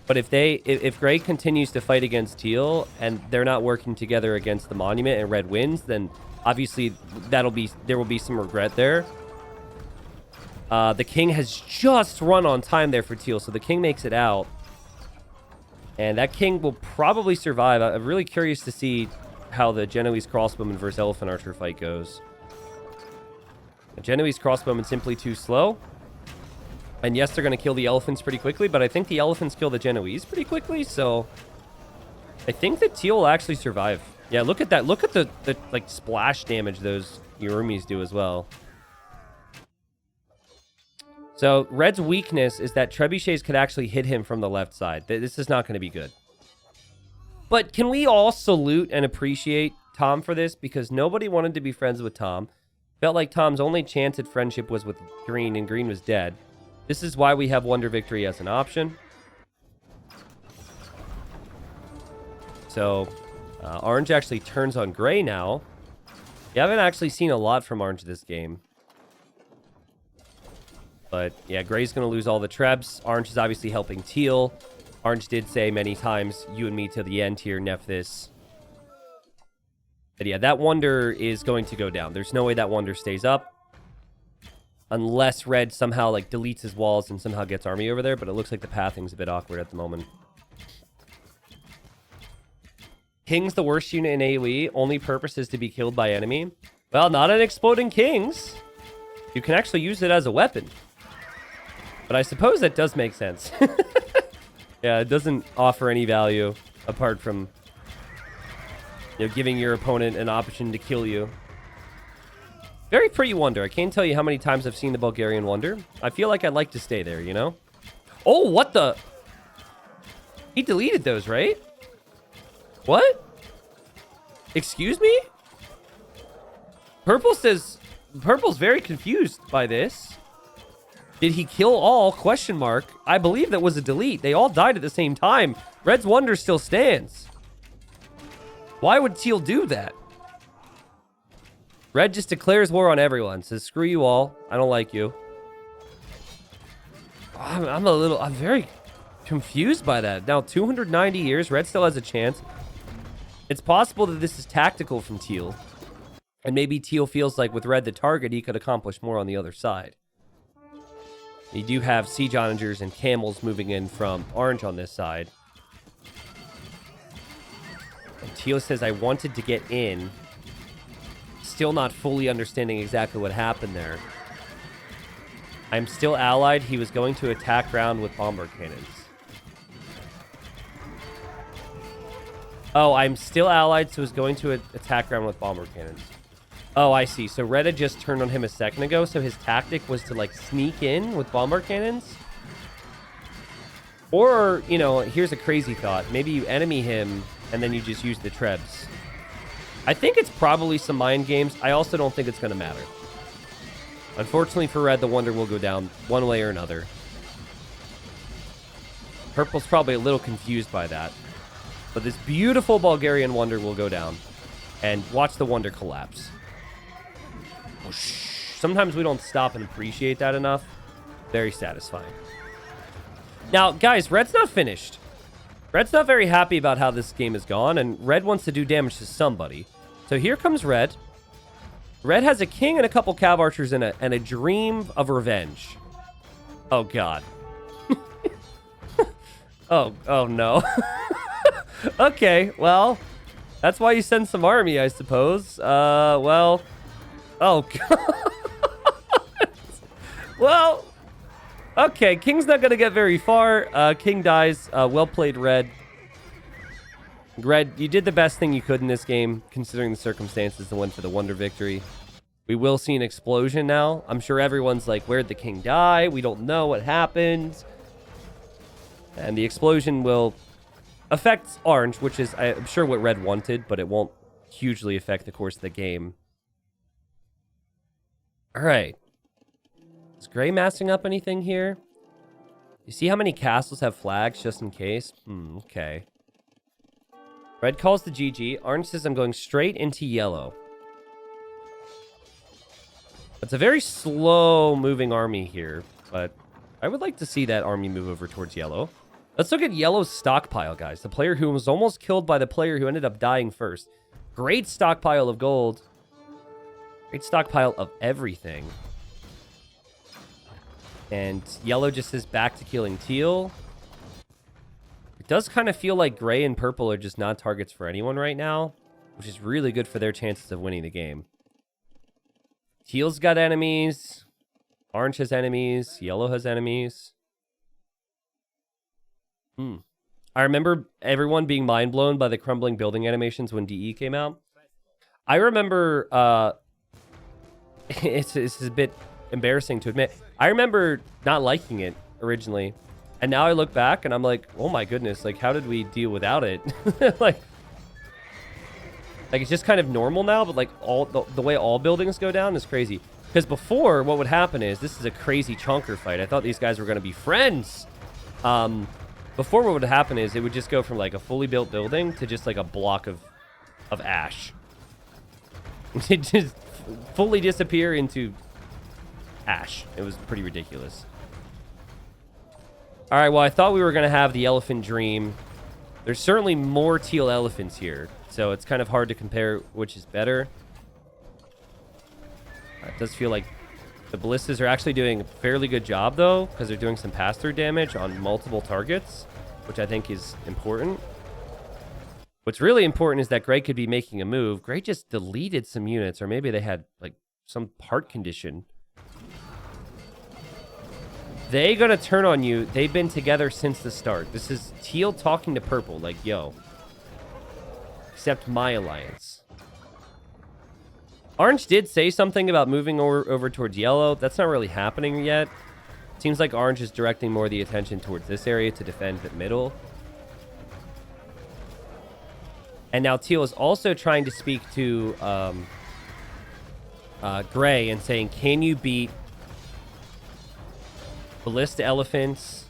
But if gray continues to fight against teal, and they're not working together against the monument, and red wins, then obviously there will be some regret there. The king has just run on time there for teal, so the king makes it out. And that king will probably survive. I'm really curious to see how the Genoese crossbowman versus elephant archer fight goes. The Genoese crossbowman simply too slow. And yes, they're going to kill the elephants pretty quickly, but I think the elephants kill the Genoese pretty quickly, so I think that teal will actually survive. Yeah, look at that. Look at the like splash damage those Yorumis do as well. So red's weakness is that trebuchets could actually hit him from the left side. This is not going to be good. But can we all salute and appreciate Tom for this? Because nobody wanted to be friends with Tom. Felt like Tom's only chance at friendship was with green, and green was dead. This is why we have Wonder Victory as an option. So orange actually turns on gray now. You haven't actually seen a lot from orange this game. But yeah, gray's going to lose all the trebs. Orange is obviously helping teal. Orange did say many times, you and me to the end here, Neff this. But yeah, that wonder is going to go down. There's no way that wonder stays up. Unless red somehow like deletes his walls and somehow gets army over there. But it looks like the pathing's a bit awkward at the moment. King's the worst unit in AoE. Only purpose is to be killed by enemy. Well, not an exploding kings. You can actually use it as a weapon. But I suppose that does make sense. Yeah, it doesn't offer any value apart from, you know, giving your opponent an option to kill you. Very pretty wonder. I can't tell you how many times I've seen the Bulgarian wonder. I feel like I'd like to stay there, you know? Oh, what the? He deleted those, right? What? Excuse me? Purple says... Purple's very confused by this. Did he kill all? Question mark. I believe that was a delete. They all died at the same time. Red's wonder still stands. Why would teal do that? Red just declares war on everyone. Says, screw you all. I don't like you. I'm very confused by that. Now, 290 years. Red still has a chance. It's possible that this is tactical from teal. And maybe teal feels like with red the target, he could accomplish more on the other side. You do have siege onagers and camels moving in from orange on this side. And teal says, I wanted to get in. Still not fully understanding exactly what happened there. I'm still allied. He was going to attack ground with bomber cannons. Oh, I'm still allied, so was going to attack ground with bomber cannons. Oh, I see. So red had just turned on him a second ago, so his tactic was to, like, sneak in with bomber cannons? Or, you know, here's a crazy thought. Maybe you enemy him, and then you just use the trebs. I think it's probably some mind games. I also don't think it's going to matter. Unfortunately for red, the wonder will go down one way or another. Purple's probably a little confused by that. But this beautiful Bulgarian wonder will go down. And watch the wonder collapse. Sometimes we don't stop and appreciate that enough. Very satisfying. Now, guys, red's not finished. Red's not very happy about how this game has gone, and red wants to do damage to somebody. So here comes red. Red has a king and a couple cav archers and a dream of revenge. Oh, God. oh, no. Okay, well, that's why you send some army, I suppose. Well, oh, God. Well, okay, king's not going to get very far. King dies. Well played, red. Red, you did the best thing you could in this game, considering the circumstances, and went for the wonder victory. We will see an explosion now. I'm sure everyone's like, where'd the king die? We don't know what happened. And the explosion will affect orange, which is, I'm sure, what red wanted, but it won't hugely affect the course of the game. All right. Is gray massing up anything here? You see how many castles have flags, just in case? Okay. Red calls the GG. Orange says I'm going straight into yellow. It's a very slow-moving army here, but I would like to see that army move over towards yellow. Let's look at yellow's stockpile, guys. The player who was almost killed by the player who ended up dying first. Great stockpile of gold. Great stockpile of everything. And yellow just is back to killing teal. It does kind of feel like gray and purple are just not targets for anyone right now, which is really good for their chances of winning the game. Teal's got enemies. Orange has enemies. Yellow has enemies. I remember everyone being mind blown by the crumbling building animations when DE came out. I remember, it's a bit embarrassing to admit. I remember not liking it originally. And now I look back and I'm like, oh my goodness, like how did we deal without it? like it's just kind of normal now, but like all the way all buildings go down is crazy. Because before, what would happen is, this is a crazy chonker fight. I thought these guys were going to be friends. Before, what would happen is it would just go from like a fully built building to just like a block of ash. It just fully disappear into ash. It was pretty ridiculous. All right, well, I thought we were going to have the elephant dream. There's certainly more teal elephants here, so it's kind of hard to compare which is better. It does feel like the ballistas are actually doing a fairly good job, though, because they're doing some pass-through damage on multiple targets, which I think is important. What's really important is that Gray could be making a move. Gray just deleted some units, or maybe they had like some part condition. They gonna turn on you. They've been together since the start. This is teal talking to purple, like, yo. Accept my alliance. Orange did say something about moving over towards yellow. That's not really happening yet. Seems like orange is directing more of the attention towards this area to defend the middle. And now teal is also trying to speak to Gray and saying, can you beat Ballista Elephants?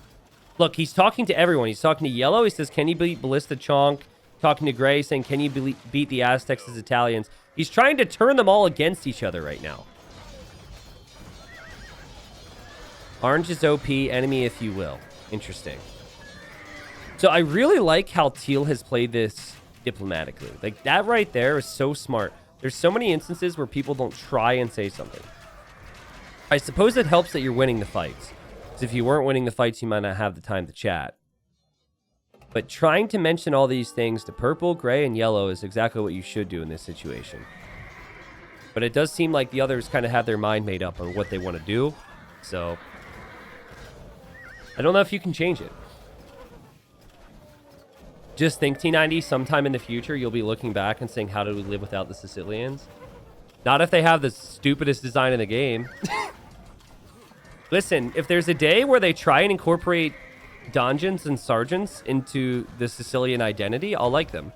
Look, he's talking to everyone. He's talking to yellow. He says, can you beat Ballista Chonk? Talking to Gray, saying, can you beat the Aztecs as Italians? He's trying to turn them all against each other right now. Orange is OP, enemy if you will. Interesting. So I really like how teal has played this diplomatically. Like, that right there is so smart. There's so many instances where people don't try and say something. I suppose it helps that you're winning the fights. Because if you weren't winning the fights, you might not have the time to chat. But trying to mention all these things to purple, gray, and yellow is exactly what you should do in this situation. But it does seem like the others kind of have their mind made up on what they want to do. So I don't know if you can change it. Just think, T90, sometime in the future, you'll be looking back and saying, how did we live without the Sicilians? Not if they have the stupidest design in the game. Listen, if there's a day where they try and incorporate donjons and sergeants into the Sicilian identity, I'll like them.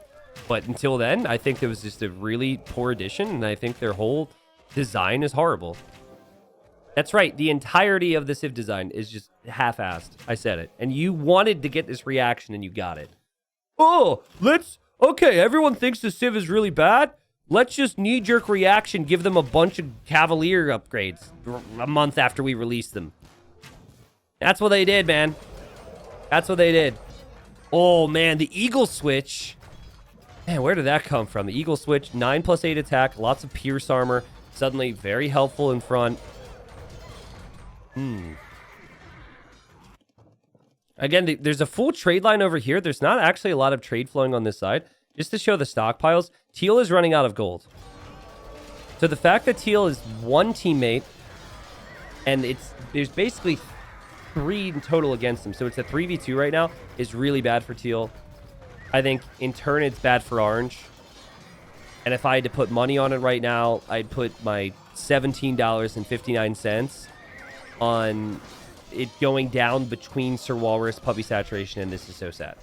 But until then, I think it was just a really poor addition, and I think their whole design is horrible. That's right. The entirety of the Civ design is just half-assed. I said it. And you wanted to get this reaction, and you got it. Oh, okay, everyone thinks the Civ is really bad. Let's just knee-jerk reaction, give them a bunch of Cavalier upgrades a month after we release them. That's what they did, man. That's what they did. Oh, man, the Eagle Switch. Man, where did that come from? The Eagle Switch, 9+8 attack, lots of Pierce armor. Suddenly very helpful in front. Again, there's a full trade line over here. There's not actually a lot of trade flowing on this side. Just to show the stockpiles, Teal is running out of gold. So the fact that Teal is one teammate, and there's basically 3 in total against him, so it's a 3v2 right now, is really bad for Teal. I think in turn it's bad for Orange. And if I had to put money on it right now, I'd put my $17.59 on it going down between Sir Walrus, Puppy Saturation, and This Is So Sad.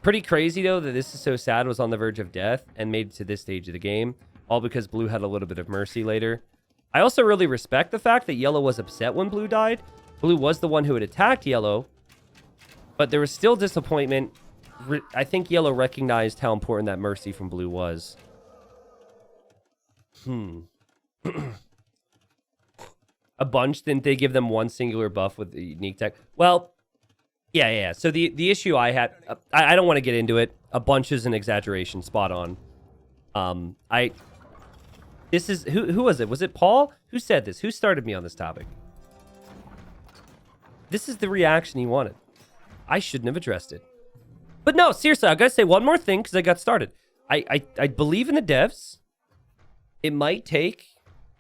Pretty crazy, though, that This Is So Sad was on the verge of death and made it to this stage of the game, all because Blue had a little bit of mercy later. I also really respect the fact that Yellow was upset when Blue died. Blue was the one who had attacked Yellow, but there was still disappointment. I think Yellow recognized how important that mercy from Blue was. A bunch, didn't they give them one singular buff with the unique tech? Well, yeah. So the issue I had, I don't want to get into it. A bunch is an exaggeration, spot on. This is, who was it? Was it Paul? Who said this? Who started me on this topic? This is the reaction he wanted. I shouldn't have addressed it. But no, seriously, I gotta say one more thing because I got started. I believe in the devs. It might take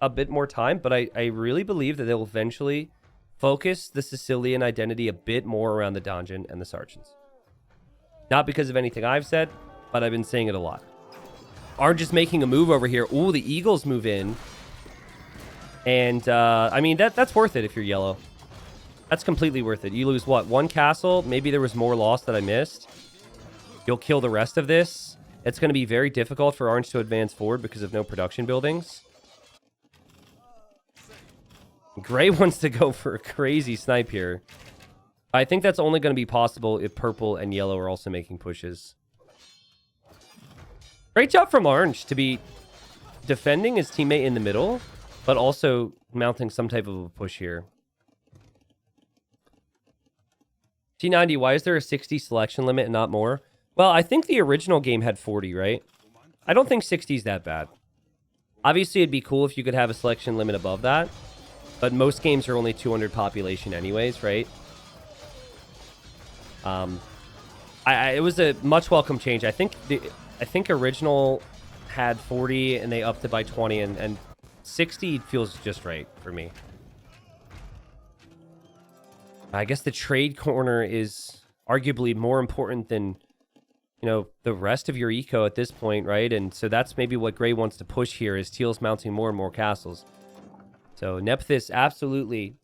a bit more time, but I really believe that they'll eventually focus the Sicilian identity a bit more around the donjon and the sergeants. Not because of anything I've said, but I've been saying it a lot. Orange is making a move over here. Ooh, the Eagles move in. And, I mean, that's worth it if you're Yellow. That's completely worth it. You lose, what, 1 castle? Maybe there was more loss that I missed. You'll kill the rest of this. It's going to be very difficult for Orange to advance forward because of no production buildings. Gray wants to go for a crazy snipe here. I think that's only going to be possible if Purple and Yellow are also making pushes. Great job from Orange to be defending his teammate in the middle, but also mounting some type of a push here. T90, why is there a 60 selection limit and not more? Well, I think the original game had 40, right? I don't think 60 is that bad. Obviously, it'd be cool if you could have a selection limit above that. But most games are only 200 population anyways, right? It was a much welcome change. I think original had 40 and they upped it by 20, and 60 feels just right for me. I guess the trade corner is arguably more important than, you know, the rest of your eco at this point, right? And so that's maybe what Gray wants to push here, is Teal's mounting more and more castles. So Nephthys absolutely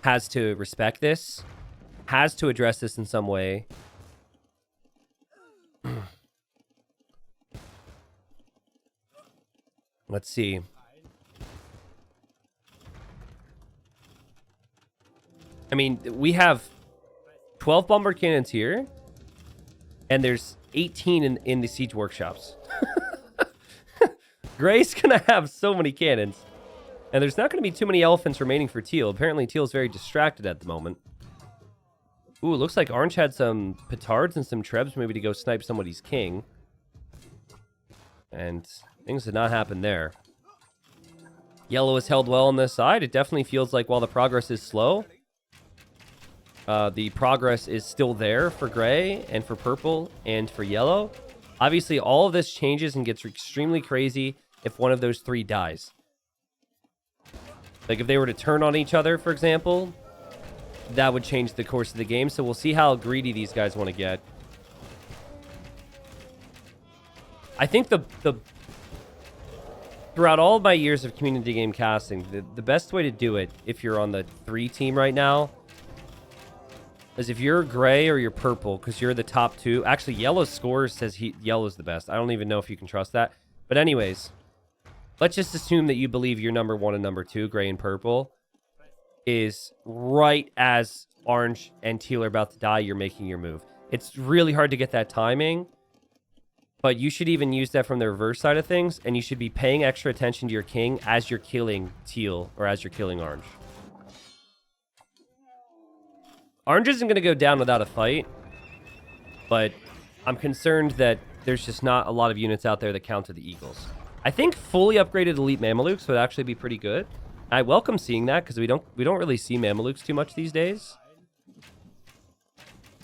has to respect this, has to address this in some way. Let's see. I mean, we have 12 bombard cannons here, and there's 18 in the siege workshops. Gray's gonna have so many cannons. And there's not going to be too many elephants remaining for Teal. Apparently, Teal's very distracted at the moment. Ooh, it looks like Orange had some petards and some trebs maybe to go snipe somebody's king. And things did not happen there. Yellow is held well on this side. It definitely feels like while the progress is slow, the progress is still there for Gray and for Purple and for Yellow. Obviously, all of this changes and gets extremely crazy if one of those 3 dies. Like, if they were to turn on each other, for example, that would change the course of the game. So we'll see how greedy these guys want to get. I think throughout all of my years of community game casting, the best way to do it, if you're on the 3 team right now, is if you're gray or you're purple, because you're the top 2. Actually, yellow's score says yellow's the best. I don't even know if you can trust that. But anyways, let's just assume that you believe you're number 1 and number 2, gray and purple, is right as orange and teal are about to die, you're making your move. It's really hard to get that timing, but you should even use that from the reverse side of things, and you should be paying extra attention to your king as you're killing teal or as you're killing orange. Orange isn't going to go down without a fight, but I'm concerned that there's just not a lot of units out there that counter the Eagles. I think fully upgraded elite Mamelukes would actually be pretty good. I welcome seeing that because we don't really see Mamelukes too much these days.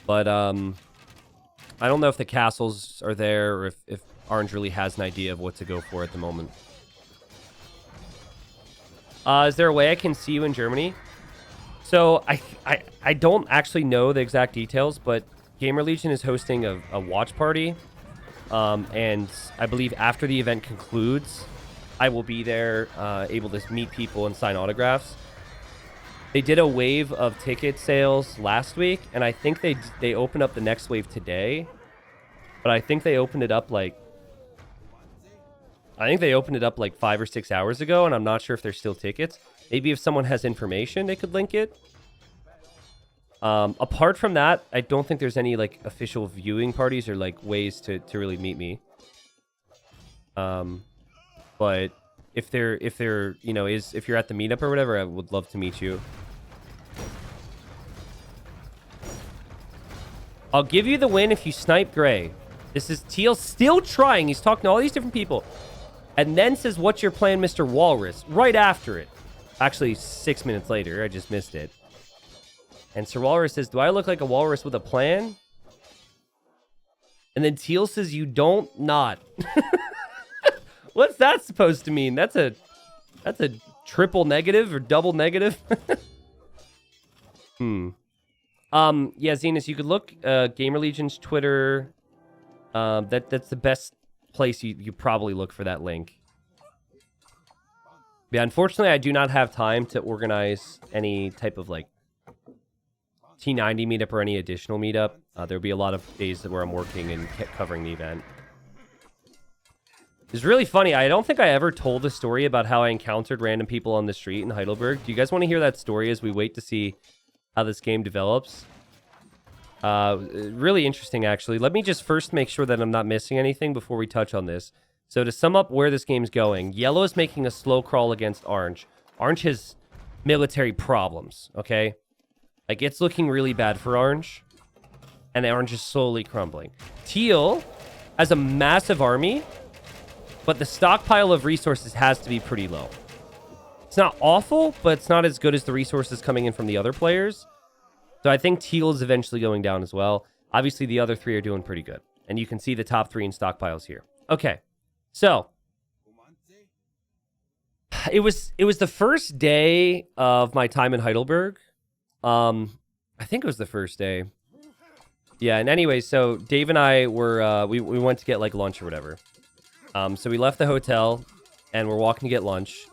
But I don't know if the castles are there or if Orange really has an idea of what to go for at the moment. Is there a way I can see you in Germany? So I don't actually know the exact details, but Gamer Legion is hosting a watch party. And I believe after the event concludes, I will be there able to meet people and sign autographs. They did a wave of ticket sales last week, and I think they opened up the next wave today. But I think they opened it up like 5 or 6 hours ago, and I'm not sure if there's still tickets. Maybe if someone has information, they could link it. Apart from that, I don't think there's any like official viewing parties or like ways to really meet me. But if you're at the meetup or whatever, I would love to meet you. I'll give you the win if you snipe gray. This is Teal still trying. He's talking to all these different people. And then says, "What's your plan, Mr. Walrus?" Right after it. Actually, 6 minutes later. I just missed it. And Sir Walrus says, "Do I look like a walrus with a plan?" And then Teal says, "You don't not." What's that supposed to mean? That's a triple negative or double negative. Yeah, Zenus, you could look Gamer Legion's Twitter. That's the best place you probably look for that link. Yeah, unfortunately, I do not have time to organize any type of like T90 meetup or any additional meetup. There'll be a lot of days where I'm working and covering the event. It's really funny. I don't think I ever told a story about how I encountered random people on the street in Heidelberg. Do you guys want to hear that story as we wait to see how this game develops? Really interesting, actually. Let me just first make sure that I'm not missing anything before we touch on this. So to sum up where this game's going, yellow is making a slow crawl against orange. Orange has military problems, okay? Like, it's looking really bad for orange, and orange is slowly crumbling. Teal has a massive army, but the stockpile of resources has to be pretty low. It's not awful, but it's not as good as the resources coming in from the other players. So I think Teal is eventually going down as well. Obviously, the other 3 are doing pretty good. And you can see the top 3 in stockpiles here. Okay, so it was the first day of my time in Heidelberg. I think it was the first day. Yeah, and anyway, so Dave and I were, we went to get like lunch or whatever. So we left the hotel and we're walking to get lunch.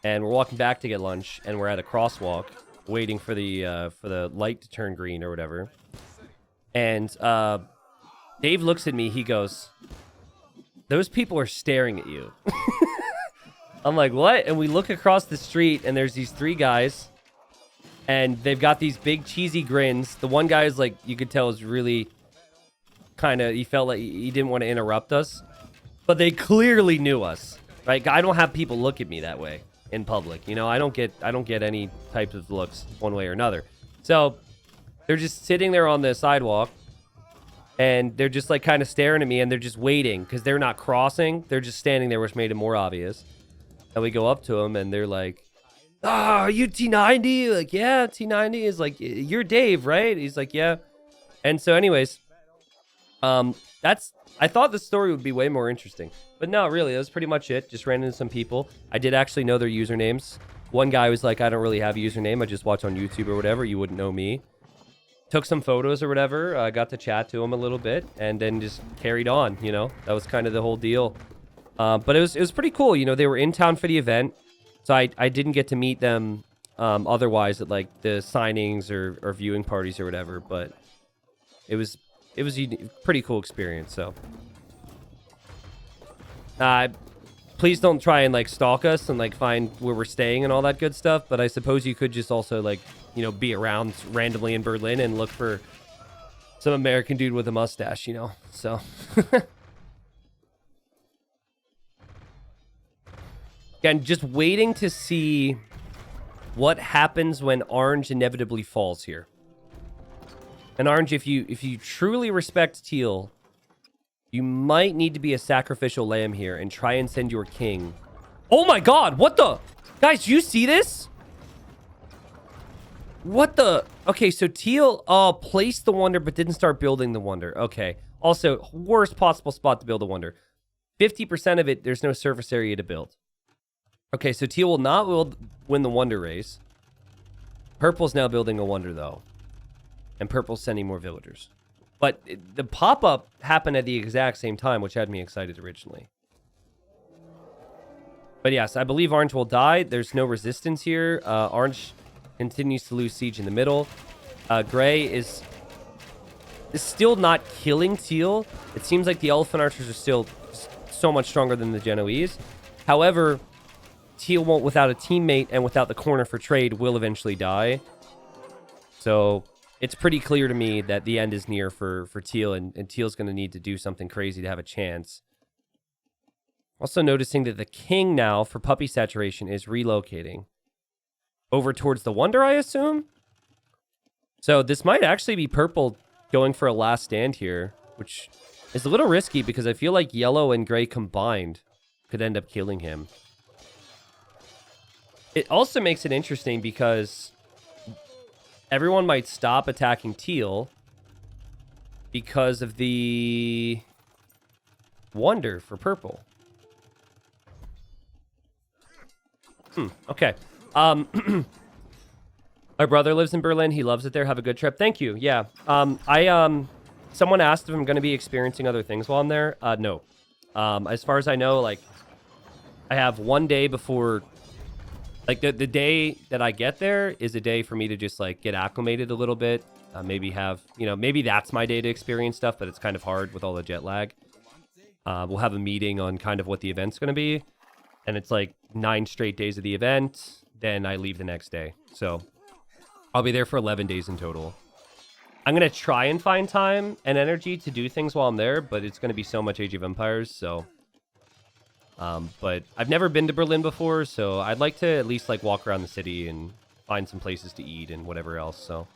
And we're walking back to get lunch and we're at a crosswalk waiting for the light to turn green or whatever. And Dave looks at me, he goes, "Those people are staring at you." I'm like, "What?" And we look across the street and there's these 3 guys. And they've got these big cheesy grins. The one guy is like, you could tell is really kind of, he felt like he didn't want to interrupt us. But they clearly knew us, right? I don't have people look at me that way in public. You know, I don't get any types of looks one way or another. So they're just sitting there on the sidewalk and they're just like kind of staring at me and they're just waiting because they're not crossing. They're just standing there, which made it more obvious. And we go up to them and they're like, "Oh, are you T90?" Like, "Yeah, T90." Is like, "You're Dave, right?" He's like, "Yeah." And so anyways, I thought the story would be way more interesting. But no, really, that was pretty much it. Just ran into some people. I did actually know their usernames. One guy was like, I don't really have a username. I just watch on YouTube or whatever. You wouldn't know me. Took some photos or whatever. Got to chat to him a little bit and then just carried on, you know. That was kind of the whole deal. But it was pretty cool. You know, they were in town for the event. So I didn't get to meet them otherwise at like the signings or viewing parties or whatever. But it was a pretty cool experience. So please don't try and like stalk us and like find where we're staying and all that good stuff. But I suppose you could just also like, you know, be around randomly in Berlin and look for some American dude with a mustache, you know. So again, just waiting to see what happens when Orange inevitably falls here. And Orange, if you truly respect Teal, you might need to be a sacrificial lamb here and try and send your king. Oh my god, what the? Guys, do you see this? What the? Okay, so Teal placed the wonder but didn't start building the wonder. Okay. Also, worst possible spot to build a wonder. 50% of it, there's no surface area to build. Okay, so Teal will not win the wonder race. Purple's now building a wonder, though. And Purple's sending more villagers. But the pop-up happened at the exact same time, which had me excited originally. But yes, I believe Orange will die. There's no resistance here. Orange continues to lose siege in the middle. Gray is still not killing Teal. It seems like the Elephant Archers are still so much stronger than the Genoese. However, Teal won't, without a teammate and without the corner for trade, will eventually die. So it's pretty clear to me that the end is near for Teal, and Teal's going to need to do something crazy to have a chance. Also noticing that the king now, for puppy saturation, is relocating over towards the wonder, I assume? So this might actually be Purple going for a last stand here, which is a little risky because I feel like yellow and gray combined could end up killing him. It also makes it interesting because everyone might stop attacking Teal because of the wonder for Purple. Okay. My brother lives in Berlin. He loves it there. Have a good trip. Thank you. Yeah. Someone asked if I'm going to be experiencing other things while I'm there. No. As far as I know, like, I have one day before, like, the day that I get there is a day for me to just, like, get acclimated a little bit. Maybe have, you know, maybe that's my day to experience stuff, but it's kind of hard with all the jet lag. We'll have a meeting on kind of what the event's going to be. And it's like 9 straight days of the event. Then I leave the next day. So I'll be there for 11 days in total. I'm going to try and find time and energy to do things while I'm there, but it's going to be so much Age of Empires. So, but I've never been to Berlin before, so I'd like to at least like walk around the city and find some places to eat and whatever else. So,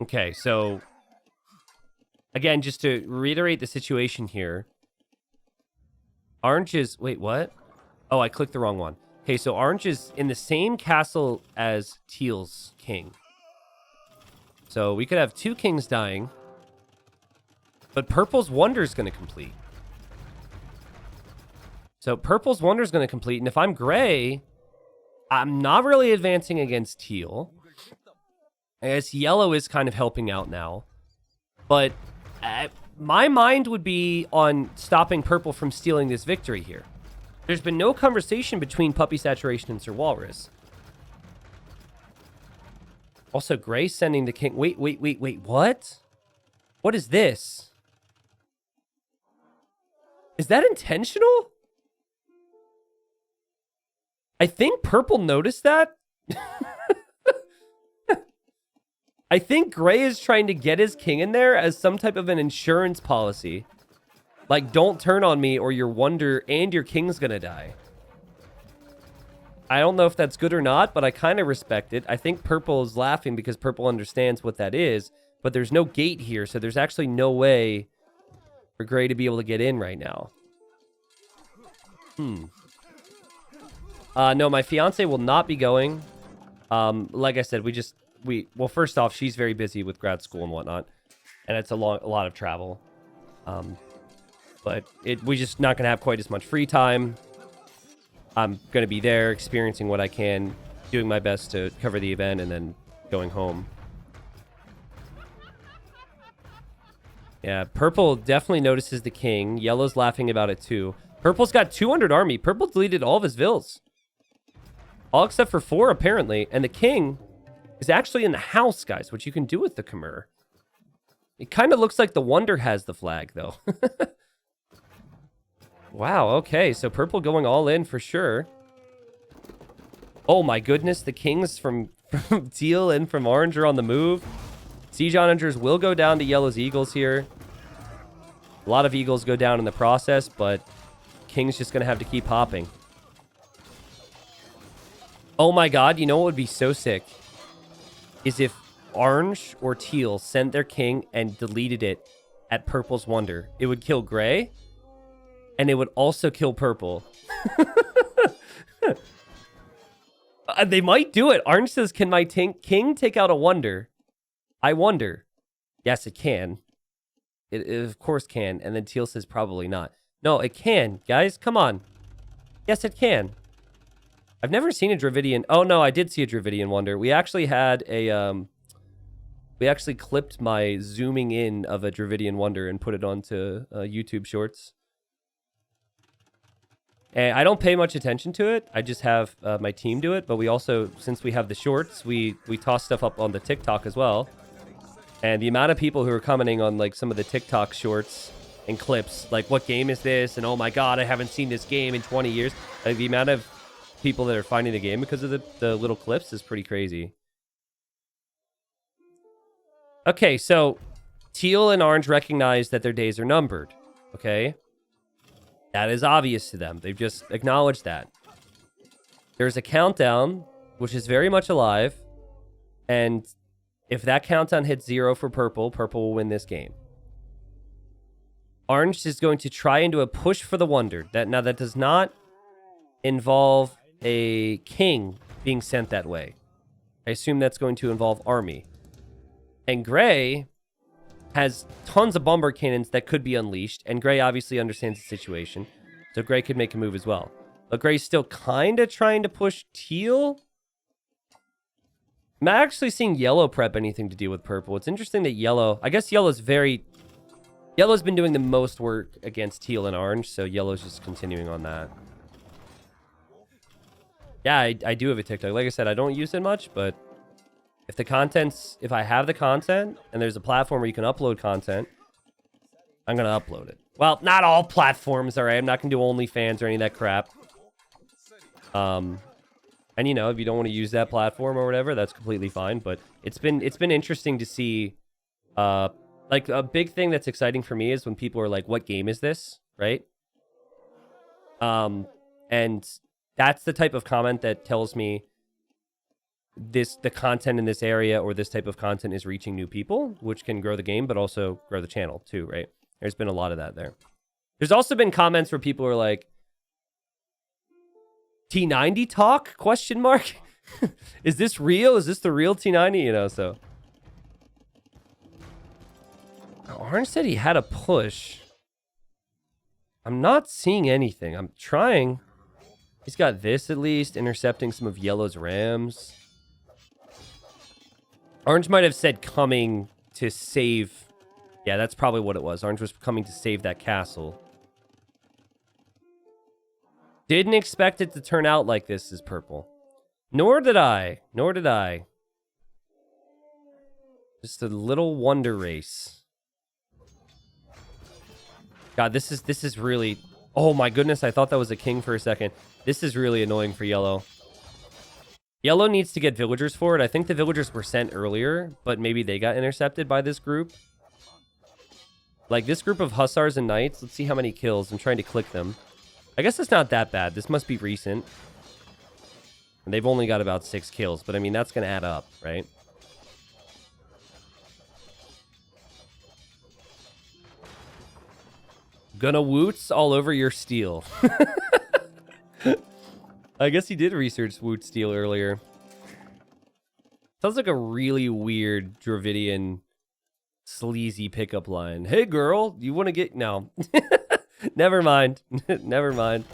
okay. So again, just to reiterate the situation here. Orange is... Wait, what? Oh, I clicked the wrong one. Okay, so Orange is in the same castle as Teal's king. So we could have 2 kings dying. But Purple's wonder is going to complete. So Purple's wonder is going to complete. And if I'm Gray, I'm not really advancing against Teal. I guess Yellow is kind of helping out now. But... my mind would be on stopping Purple from stealing this victory here. There's been no conversation between Puppy Saturation and Sir Walrus. Also, Gray sending the king... Wait, what? What is this? Is that intentional? I think Purple noticed that. I think Gray is trying to get his king in there as some type of an insurance policy. Like, don't turn on me or your wonder and your king's gonna die. I don't know if that's good or not, but I kind of respect it. I think Purple is laughing because Purple understands what that is, but there's no gate here, so there's actually no way for Gray to be able to get in right now. No, my fiance will not be going. Like I said, well, first off, she's very busy with grad school and whatnot, and it's a lot of travel. But we're just not going to have quite as much free time. I'm going to be there, experiencing what I can, doing my best to cover the event, and then going home. Yeah, purple definitely notices the king. Yellow's laughing about it too. Purple's got 200 army. Purple deleted all of his vills. All except for 4, apparently. And the king is actually in the house, guys, which you can do with the Khmer. It kind of looks like the Wonder has the flag, though. Wow, okay. So purple going all in for sure. Oh my goodness, the kings from teal and from orange are on the move. Siege onagers will go down to yellow's eagles here. A lot of eagles go down in the process, but king's just going to have to keep hopping. Oh my god, you know what would be so sick? Is if orange or teal sent their king and deleted it at purple's wonder. It would kill gray, and it would also kill purple. They might do it. Orange says, can my king take out a wonder? I wonder. Yes, it can. It of course can. And then teal says probably not. No, it can. Guys, come on. Yes, it can. I've never seen a Dravidian. Oh, no, I did see a Dravidian wonder. We actually had a... We actually clipped my zooming in of a Dravidian wonder and put it onto YouTube Shorts. And I don't pay much attention to it. I just have my team do it. But we also, since we have the shorts, we toss stuff up on the TikTok as well. And the amount of people who are commenting on like some of the TikTok shorts and clips, like what game is this? And oh my god, I haven't seen this game in 20 years. Like, the amount of people that are finding the game because of the little clips is pretty crazy. Okay, so teal and orange recognize that their days are numbered. Okay? That is obvious to them. They've just acknowledged that. There's a countdown, which is very much alive. And if that countdown hits 0 for purple, purple will win this game. Orange is going to try and do a push for the wonder. Now, that does not involve a king being sent that way. I assume that's going to involve army. And gray has tons of bomber cannons that could be unleashed, and gray obviously understands the situation, so gray could make a move as well. But gray's still kind of trying to push teal. I'm not actually seeing yellow prep anything to do with purple. It's interesting that yellow... I guess yellow's been doing the most work against teal and orange, so yellow's just continuing on that. Yeah, I do have a TikTok. Like I said, I don't use it much, but... If I have the content and there's a platform where you can upload content, I'm going to upload it. Well, not all platforms, all right? I'm not going to do OnlyFans or any of that crap. And, you know, if you don't want to use that platform or whatever, that's completely fine. But it's been interesting to see, like, a big thing that's exciting for me is when people are like, what game is this, right? And that's the type of comment that tells me the content in this area or this type of content is reaching new people, which can grow the game, but also grow the channel too, right? There's been a lot of that there. There's also been comments where people are like, T90 talk? Question mark? Is this real? Is this the real T90? You know, so. Orange said he had a push. I'm not seeing anything. I'm trying. He's got this at least, intercepting some of yellow's rams. Orange might have said coming to save... Yeah, that's probably what it was. Orange was coming to save that castle. Didn't expect it to turn out like this as purple. Nor did I. Nor did I. Just a little wonder race. God, this is really... Oh my goodness, I thought that was a king for a second. This is really annoying for yellow. Yellow needs to get villagers for it. I think the villagers were sent earlier, but maybe they got intercepted by this group. Like, this group of hussars and knights, let's see how many kills. I'm trying to click them. I guess it's not that bad. This must be recent. And they've only got about 6 kills, but I mean, that's going to add up, right? Gonna woots all over your steel. I guess he did research woot steel earlier. Sounds like a really weird Dravidian sleazy pickup line. Hey girl, you want to get... No. Never mind. Never mind.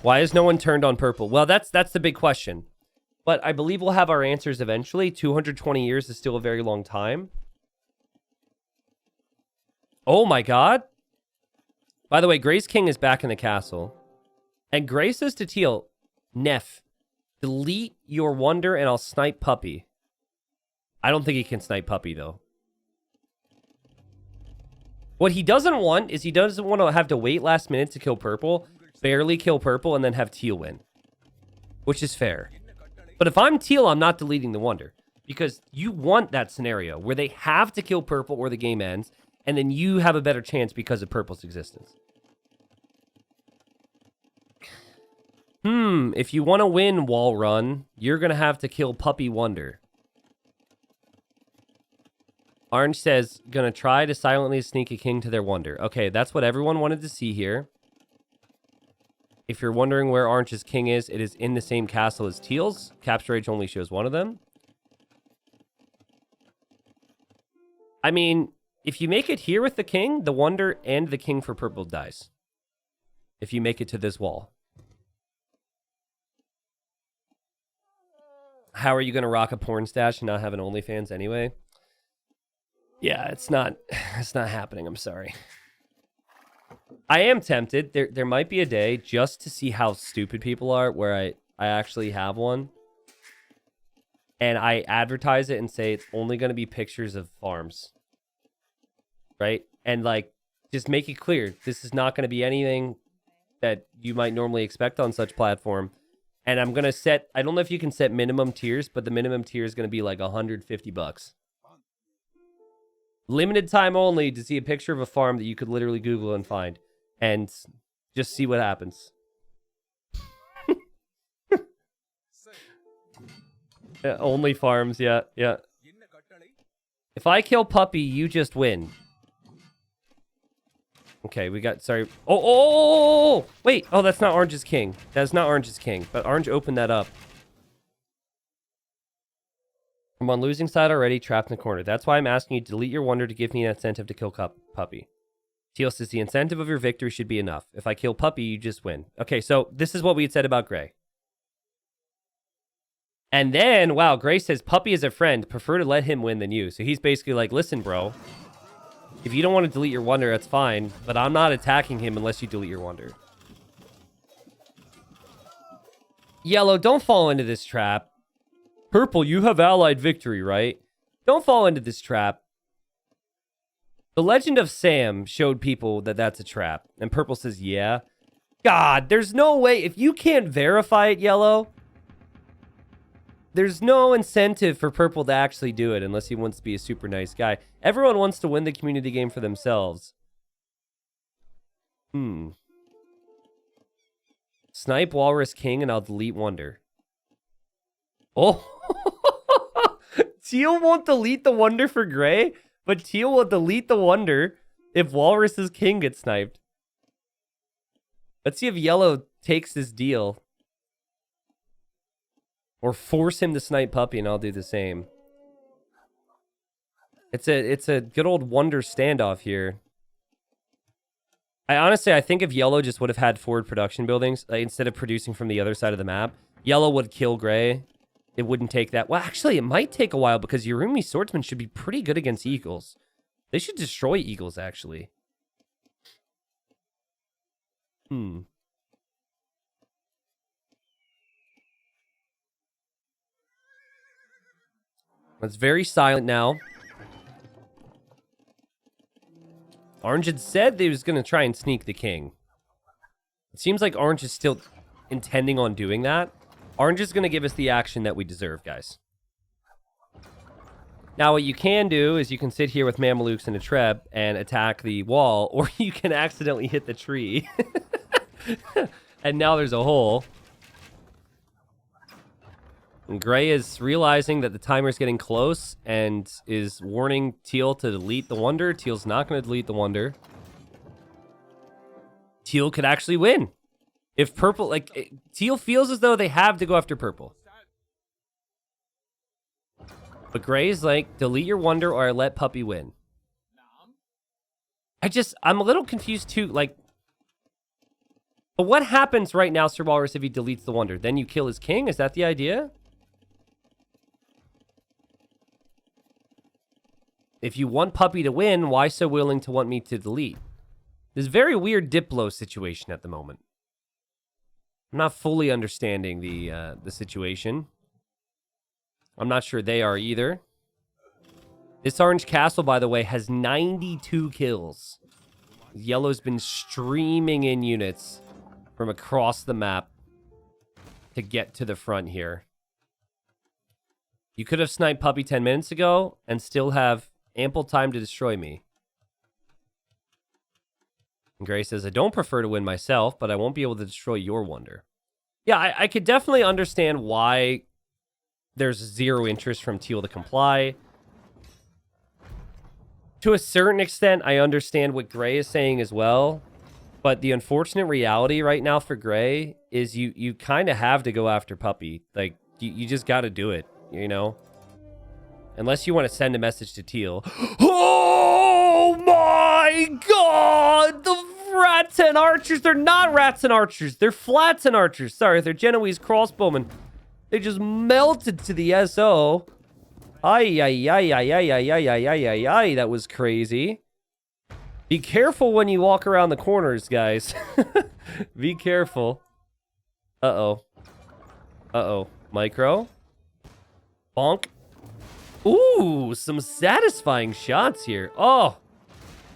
Why has no one turned on purple? Well, that's the big question. But I believe we'll have our answers eventually. 220 years is still a very long time. Oh my god. By the way, Gray's king is back in the castle. And Gray says to Teal, Neff, delete your wonder and I'll snipe Puppy. I don't think he can snipe Puppy, though. What he doesn't want is he doesn't want to have to wait last minute to kill purple, barely kill purple, and then have Teal win. Which is fair. But if I'm Teal, I'm not deleting the wonder. Because you want that scenario where they have to kill purple or the game ends, and then you have a better chance because of purple's existence. If you want to win wall run, you're going to have to kill Puppy Wonder. Orange says, gonna try to silently sneak a king to their wonder. Okay, that's what everyone wanted to see here. If you're wondering where Orange's king is, it is in the same castle as Teal's. Capture Age only shows one of them. I mean, if you make it here with the king, the wonder and the king for purple dies. If you make it to this wall. How are you gonna rock a porn stash and not have an OnlyFans anyway? Yeah, it's not happening. I'm sorry. I am tempted. There might be a day just to see how stupid people are where I actually have one. And I advertise it and say it's only going to be pictures of farms. Right? And like, just make it clear. This is not going to be anything that you might normally expect on such platform. And I'm going to set, I don't know if you can set minimum tiers, but the minimum tier is going to be like $150. Limited time only to see a picture of a farm that you could literally Google and find. And just see what happens. Yeah, only farms, yeah. If I kill Puppy, you just win. Okay, we got, sorry. Oh, wait. Oh, that's not Orange's king. That's not Orange's king. But Orange opened that up. I'm on losing side already, trapped in the corner. That's why I'm asking you to delete your wonder to give me an incentive to kill Puppy. Teal says the incentive of your victory should be enough. If I kill Puppy, you just win. Okay, so this is what we had said about Gray. And then, wow, Gray says Puppy is a friend. Prefer to let him win than you. So he's basically like, listen, bro. If you don't want to delete your wonder, that's fine. But I'm not attacking him unless you delete your wonder. Yellow, don't fall into this trap. Purple, you have allied victory, right? Don't fall into this trap. The Legend of Sam showed people that that's a trap. And Purple says, yeah. God, there's no way. If you can't verify it, Yellow, there's no incentive for Purple to actually do it unless he wants to be a super nice guy. Everyone wants to win the community game for themselves. Snipe Walrus King and I'll delete Wonder. Oh, Teal won't delete the wonder for Gray, but Teal will delete the wonder if Walrus's king gets sniped. Let's see if Yellow takes this deal. Or force him to snipe Puppy and I'll do the same. It's a good old wonder standoff here. I think if Yellow just would have had forward production buildings, instead of producing from the other side of the map, Yellow would kill Gray. It wouldn't take that. Well, actually, it might take a while because Yurumi Swordsman should be pretty good against Eagles. They should destroy Eagles, actually. It's very silent now. Orange had said they was going to try and sneak the king. It seems like Orange is still intending on doing that. Orange is going to give us the action that we deserve, guys. Now, what you can do is you can sit here with Mamelukes and a Treb and attack the wall, or you can accidentally hit the tree. And now there's a hole. And Gray is realizing that the timer's getting close and is warning Teal to delete the wonder. Teal's not going to delete the wonder. Teal could actually win. If Purple, like, Teal feels as though they have to go after Purple. But Gray's like, delete your wonder or let Puppy win. I'm a little confused too. Like, But what happens right now, Sir Walrus, if he deletes the wonder? Then you kill his king? Is that the idea? If you want Puppy to win, why so willing to want me to delete? This very weird Diplo situation at the moment. I'm not fully understanding the situation. I'm not sure they are either. This orange castle, by the way, has 92 kills. Yellow's been streaming in units from across the map to get to the front here. You could have sniped Puppy 10 minutes ago and still have ample time to destroy me. And Gray says, I don't prefer to win myself, but I won't be able to destroy your wonder. Yeah, I could definitely understand why there's zero interest from Teal to comply. To a certain extent, I understand what Gray is saying as well. But the unfortunate reality right now for Gray is you kind of have to go after Puppy. Like, you just got to do it, you know? Unless you want to send a message to Teal. Oh my god! The rats and archers! They're not rats and archers. They're flats and archers. Sorry, they're Genoese crossbowmen. They just melted to the SO. Ay, ay, ay, ay, ay, ay, ay, ay, ay, ay, ay. That was crazy. Be careful when you walk around the corners, guys. Be careful. Uh-oh. Uh-oh. Micro. Bonk. Ooh, some satisfying shots here. Oh.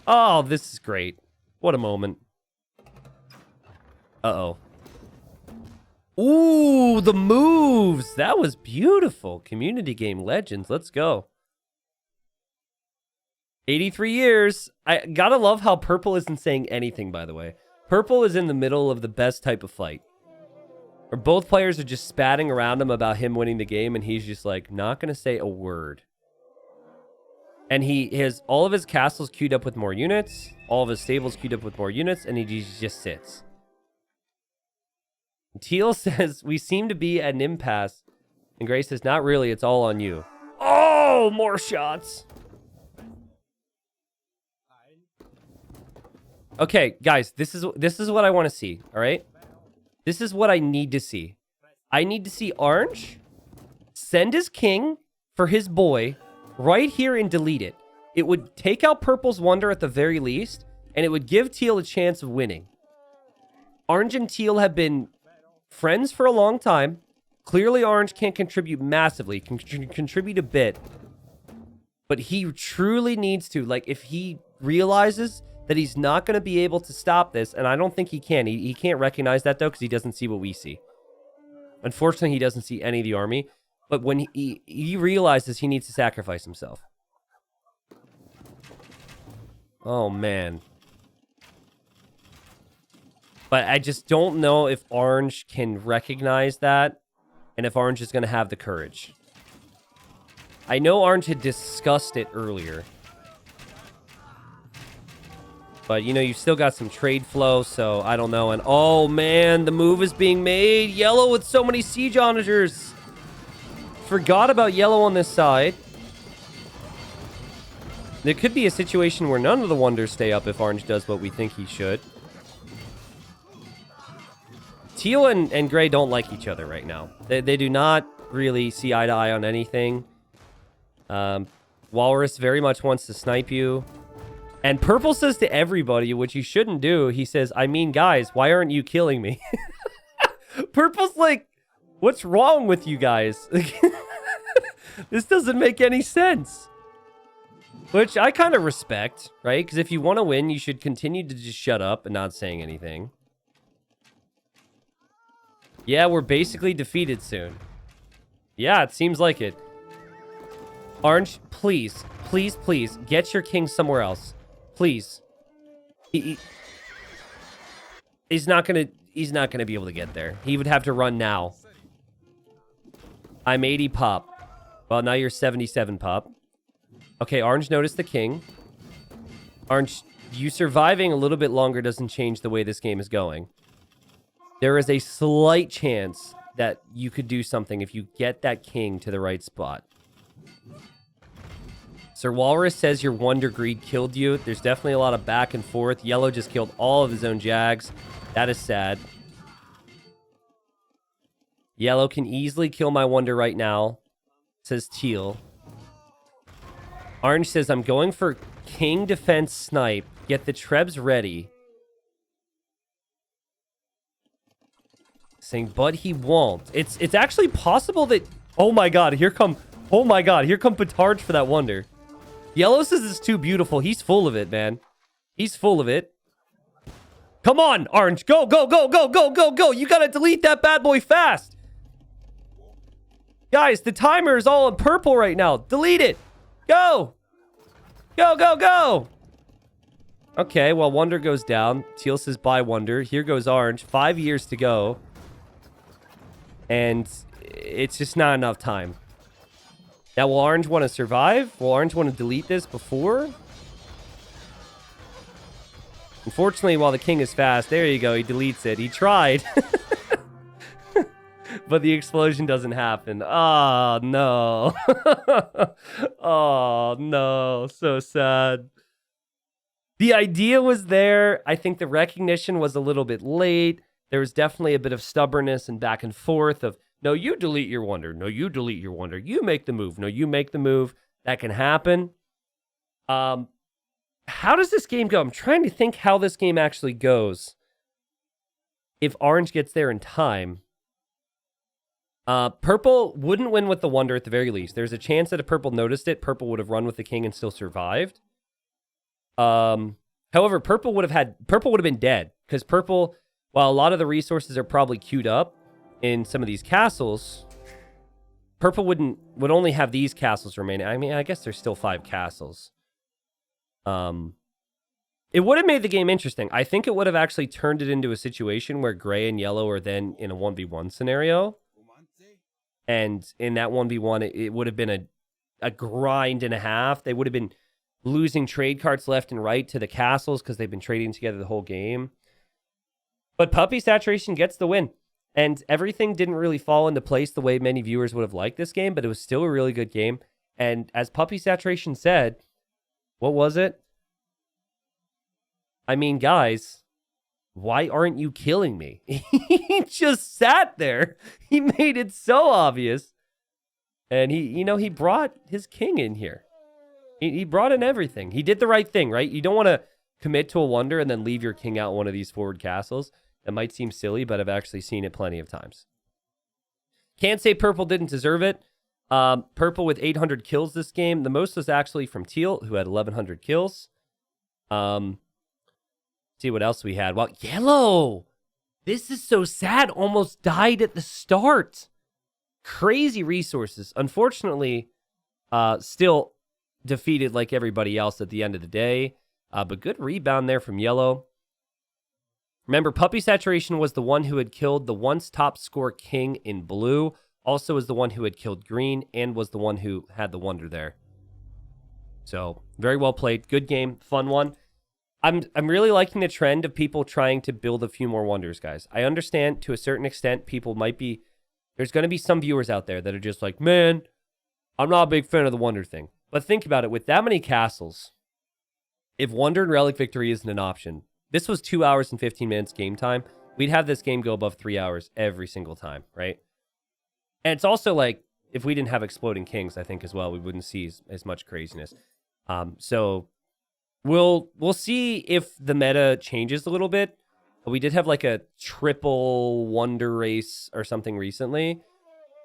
Oh, this is great. What a moment. Uh-oh. Ooh, the moves. That was beautiful. Community game legends. Let's go. 83 years. I gotta love how Purple isn't saying anything, by the way. Purple is in the middle of the best type of fight. Where both players are just spatting around him about him winning the game, and he's just like, not gonna say a word. And he has all of his castles queued up with more units, all of his stables queued up with more units, and he just sits. Teal says, we seem to be at an impasse. And Gray says, not really, it's all on you. Oh, more shots. Okay, guys, this is what I want to see, all right? This is what I need to see. I need to see Orange send his king for his boy right here and delete it. It would take out Purple's wonder at the very least, and it would give Teal a chance of winning. Orange and Teal have been friends for a long time. Clearly, Orange can't contribute massively, can contribute a bit. But he truly needs to, like, if he realizes that he's not going to be able to stop this, and I don't think he can. He can't recognize that, though, because he doesn't see what we see. Unfortunately, he doesn't see any of the army. But when he realizes he needs to sacrifice himself. Oh, man. But I just don't know if Orange can recognize that, and if Orange is going to have the courage. I know Orange had discussed it earlier. But, you know, you've still got some trade flow, so I don't know. And, oh, man, the move is being made. Yellow with so many siege onagers. Forgot about Yellow on this side. There could be a situation where none of the wonders stay up if Orange does what we think he should. Teal and Gray don't like each other right now. They do not really see eye to eye on anything. Walrus very much wants to snipe you. And Purple says to everybody, which you shouldn't do, he says, I mean, guys, why aren't you killing me? Purple's like, what's wrong with you guys? This doesn't make any sense. Which I kind of respect, right? Because if you want to win, you should continue to just shut up and not saying anything. Yeah, we're basically defeated soon. Yeah, it seems like it. Orange, please, please, please, get your king somewhere else. Please. He's not gonna be able to get there. He would have to run now. I'm 80 pop. Well, now you're 77 pop. Okay, Orange noticed the king. Orange, you surviving a little bit longer doesn't change the way this game is going. There is a slight chance that you could do something if you get that king to the right spot. Sir Walrus says your Wonder Greed killed you. There's definitely a lot of back and forth. Yellow just killed all of his own Jags. That is sad. Yellow can easily kill my wonder right now, says teal. Orange says, I'm going for king defense snipe. Get the trebs ready. Saying, but he won't. It's actually possible that... Oh my god, here come Petard for that wonder. Yellow says it's too beautiful. He's full of it, man. He's full of it. Come on, Orange. Go, go, go, go, go, go, go. You gotta delete that bad boy fast. Guys, the timer is all in purple right now. Delete it. Go. Go, go, go. Okay, well, wonder goes down. Teal says, bye, wonder. Here goes Orange. 5 years to go. And it's just not enough time. Now, will Orange want to survive? Will Orange want to delete this before? Unfortunately, while the king is fast, there you go, he deletes it. He tried. But the explosion doesn't happen. Oh, no. Oh, no. So sad. The idea was there. I think the recognition was a little bit late. There was definitely a bit of stubbornness and back and forth of, no, you delete your wonder. No, you delete your wonder. You make the move. No, you make the move. That can happen. How does this game go? I'm trying to think how this game actually goes. If Orange gets there in time. Purple wouldn't win with the wonder at the very least. There's a chance that if Purple noticed it, Purple would have run with the king and still survived. However, Purple would have been dead. Because Purple, while a lot of the resources are probably queued up in some of these castles, Purple would only have these castles remaining. I mean, I guess there's still 5 castles. It would have made the game interesting. I think it would have actually turned it into a situation where gray and yellow are then in a 1v1 scenario. And in that 1v1, it would have been a grind and a half. They would have been losing trade cards left and right to the castles because they've been trading together the whole game. But Puppy Saturation gets the win. And everything didn't really fall into place the way many viewers would have liked this game, but it was still a really good game. And as Puppy Saturation said, what was it? I mean, guys, why aren't you killing me? He just sat there. He made it so obvious. And he brought his king in here. He brought in everything. He did the right thing, right? You don't want to commit to a wonder and then leave your king out one of these forward castles. That might seem silly, but I've actually seen it plenty of times. Can't say Purple didn't deserve it. Purple with 800 kills this game. The most was actually from Teal, who had 1,100 kills. See what else we had. Well, Yellow. This is so sad. Almost died at the start. Crazy resources. Unfortunately, still defeated like everybody else at the end of the day. But good rebound there from Yellow. Remember, Puppy Saturation was the one who had killed the once top score king in blue. Also was the one who had killed green and was the one who had the wonder there. So, very well played. Good game. Fun one. I'm really liking the trend of people trying to build a few more wonders, guys. I understand to a certain extent people might be... There's going to be some viewers out there that are just like, man, I'm not a big fan of the wonder thing. But think about it. With that many castles, if wonder and relic victory isn't an option... This was 2 hours and 15 minutes game time. We'd have this game go above 3 hours every single time, right? And it's also like, if we didn't have Exploding Kings, I think as well, we wouldn't see as much craziness. So we'll see if the meta changes a little bit. We did have like a triple wonder race or something recently.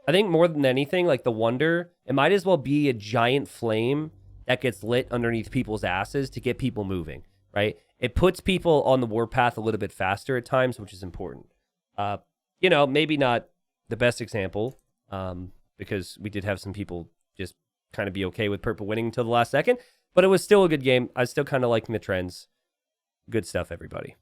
I think more than anything, like the wonder, it might as well be a giant flame that gets lit underneath people's asses to get people moving, right? It puts people on the warpath a little bit faster at times, which is important. Maybe not the best example, because we did have some people just kind of be okay with Purple winning until the last second, but it was still a good game. I was still kind of liking the trends. Good stuff, everybody.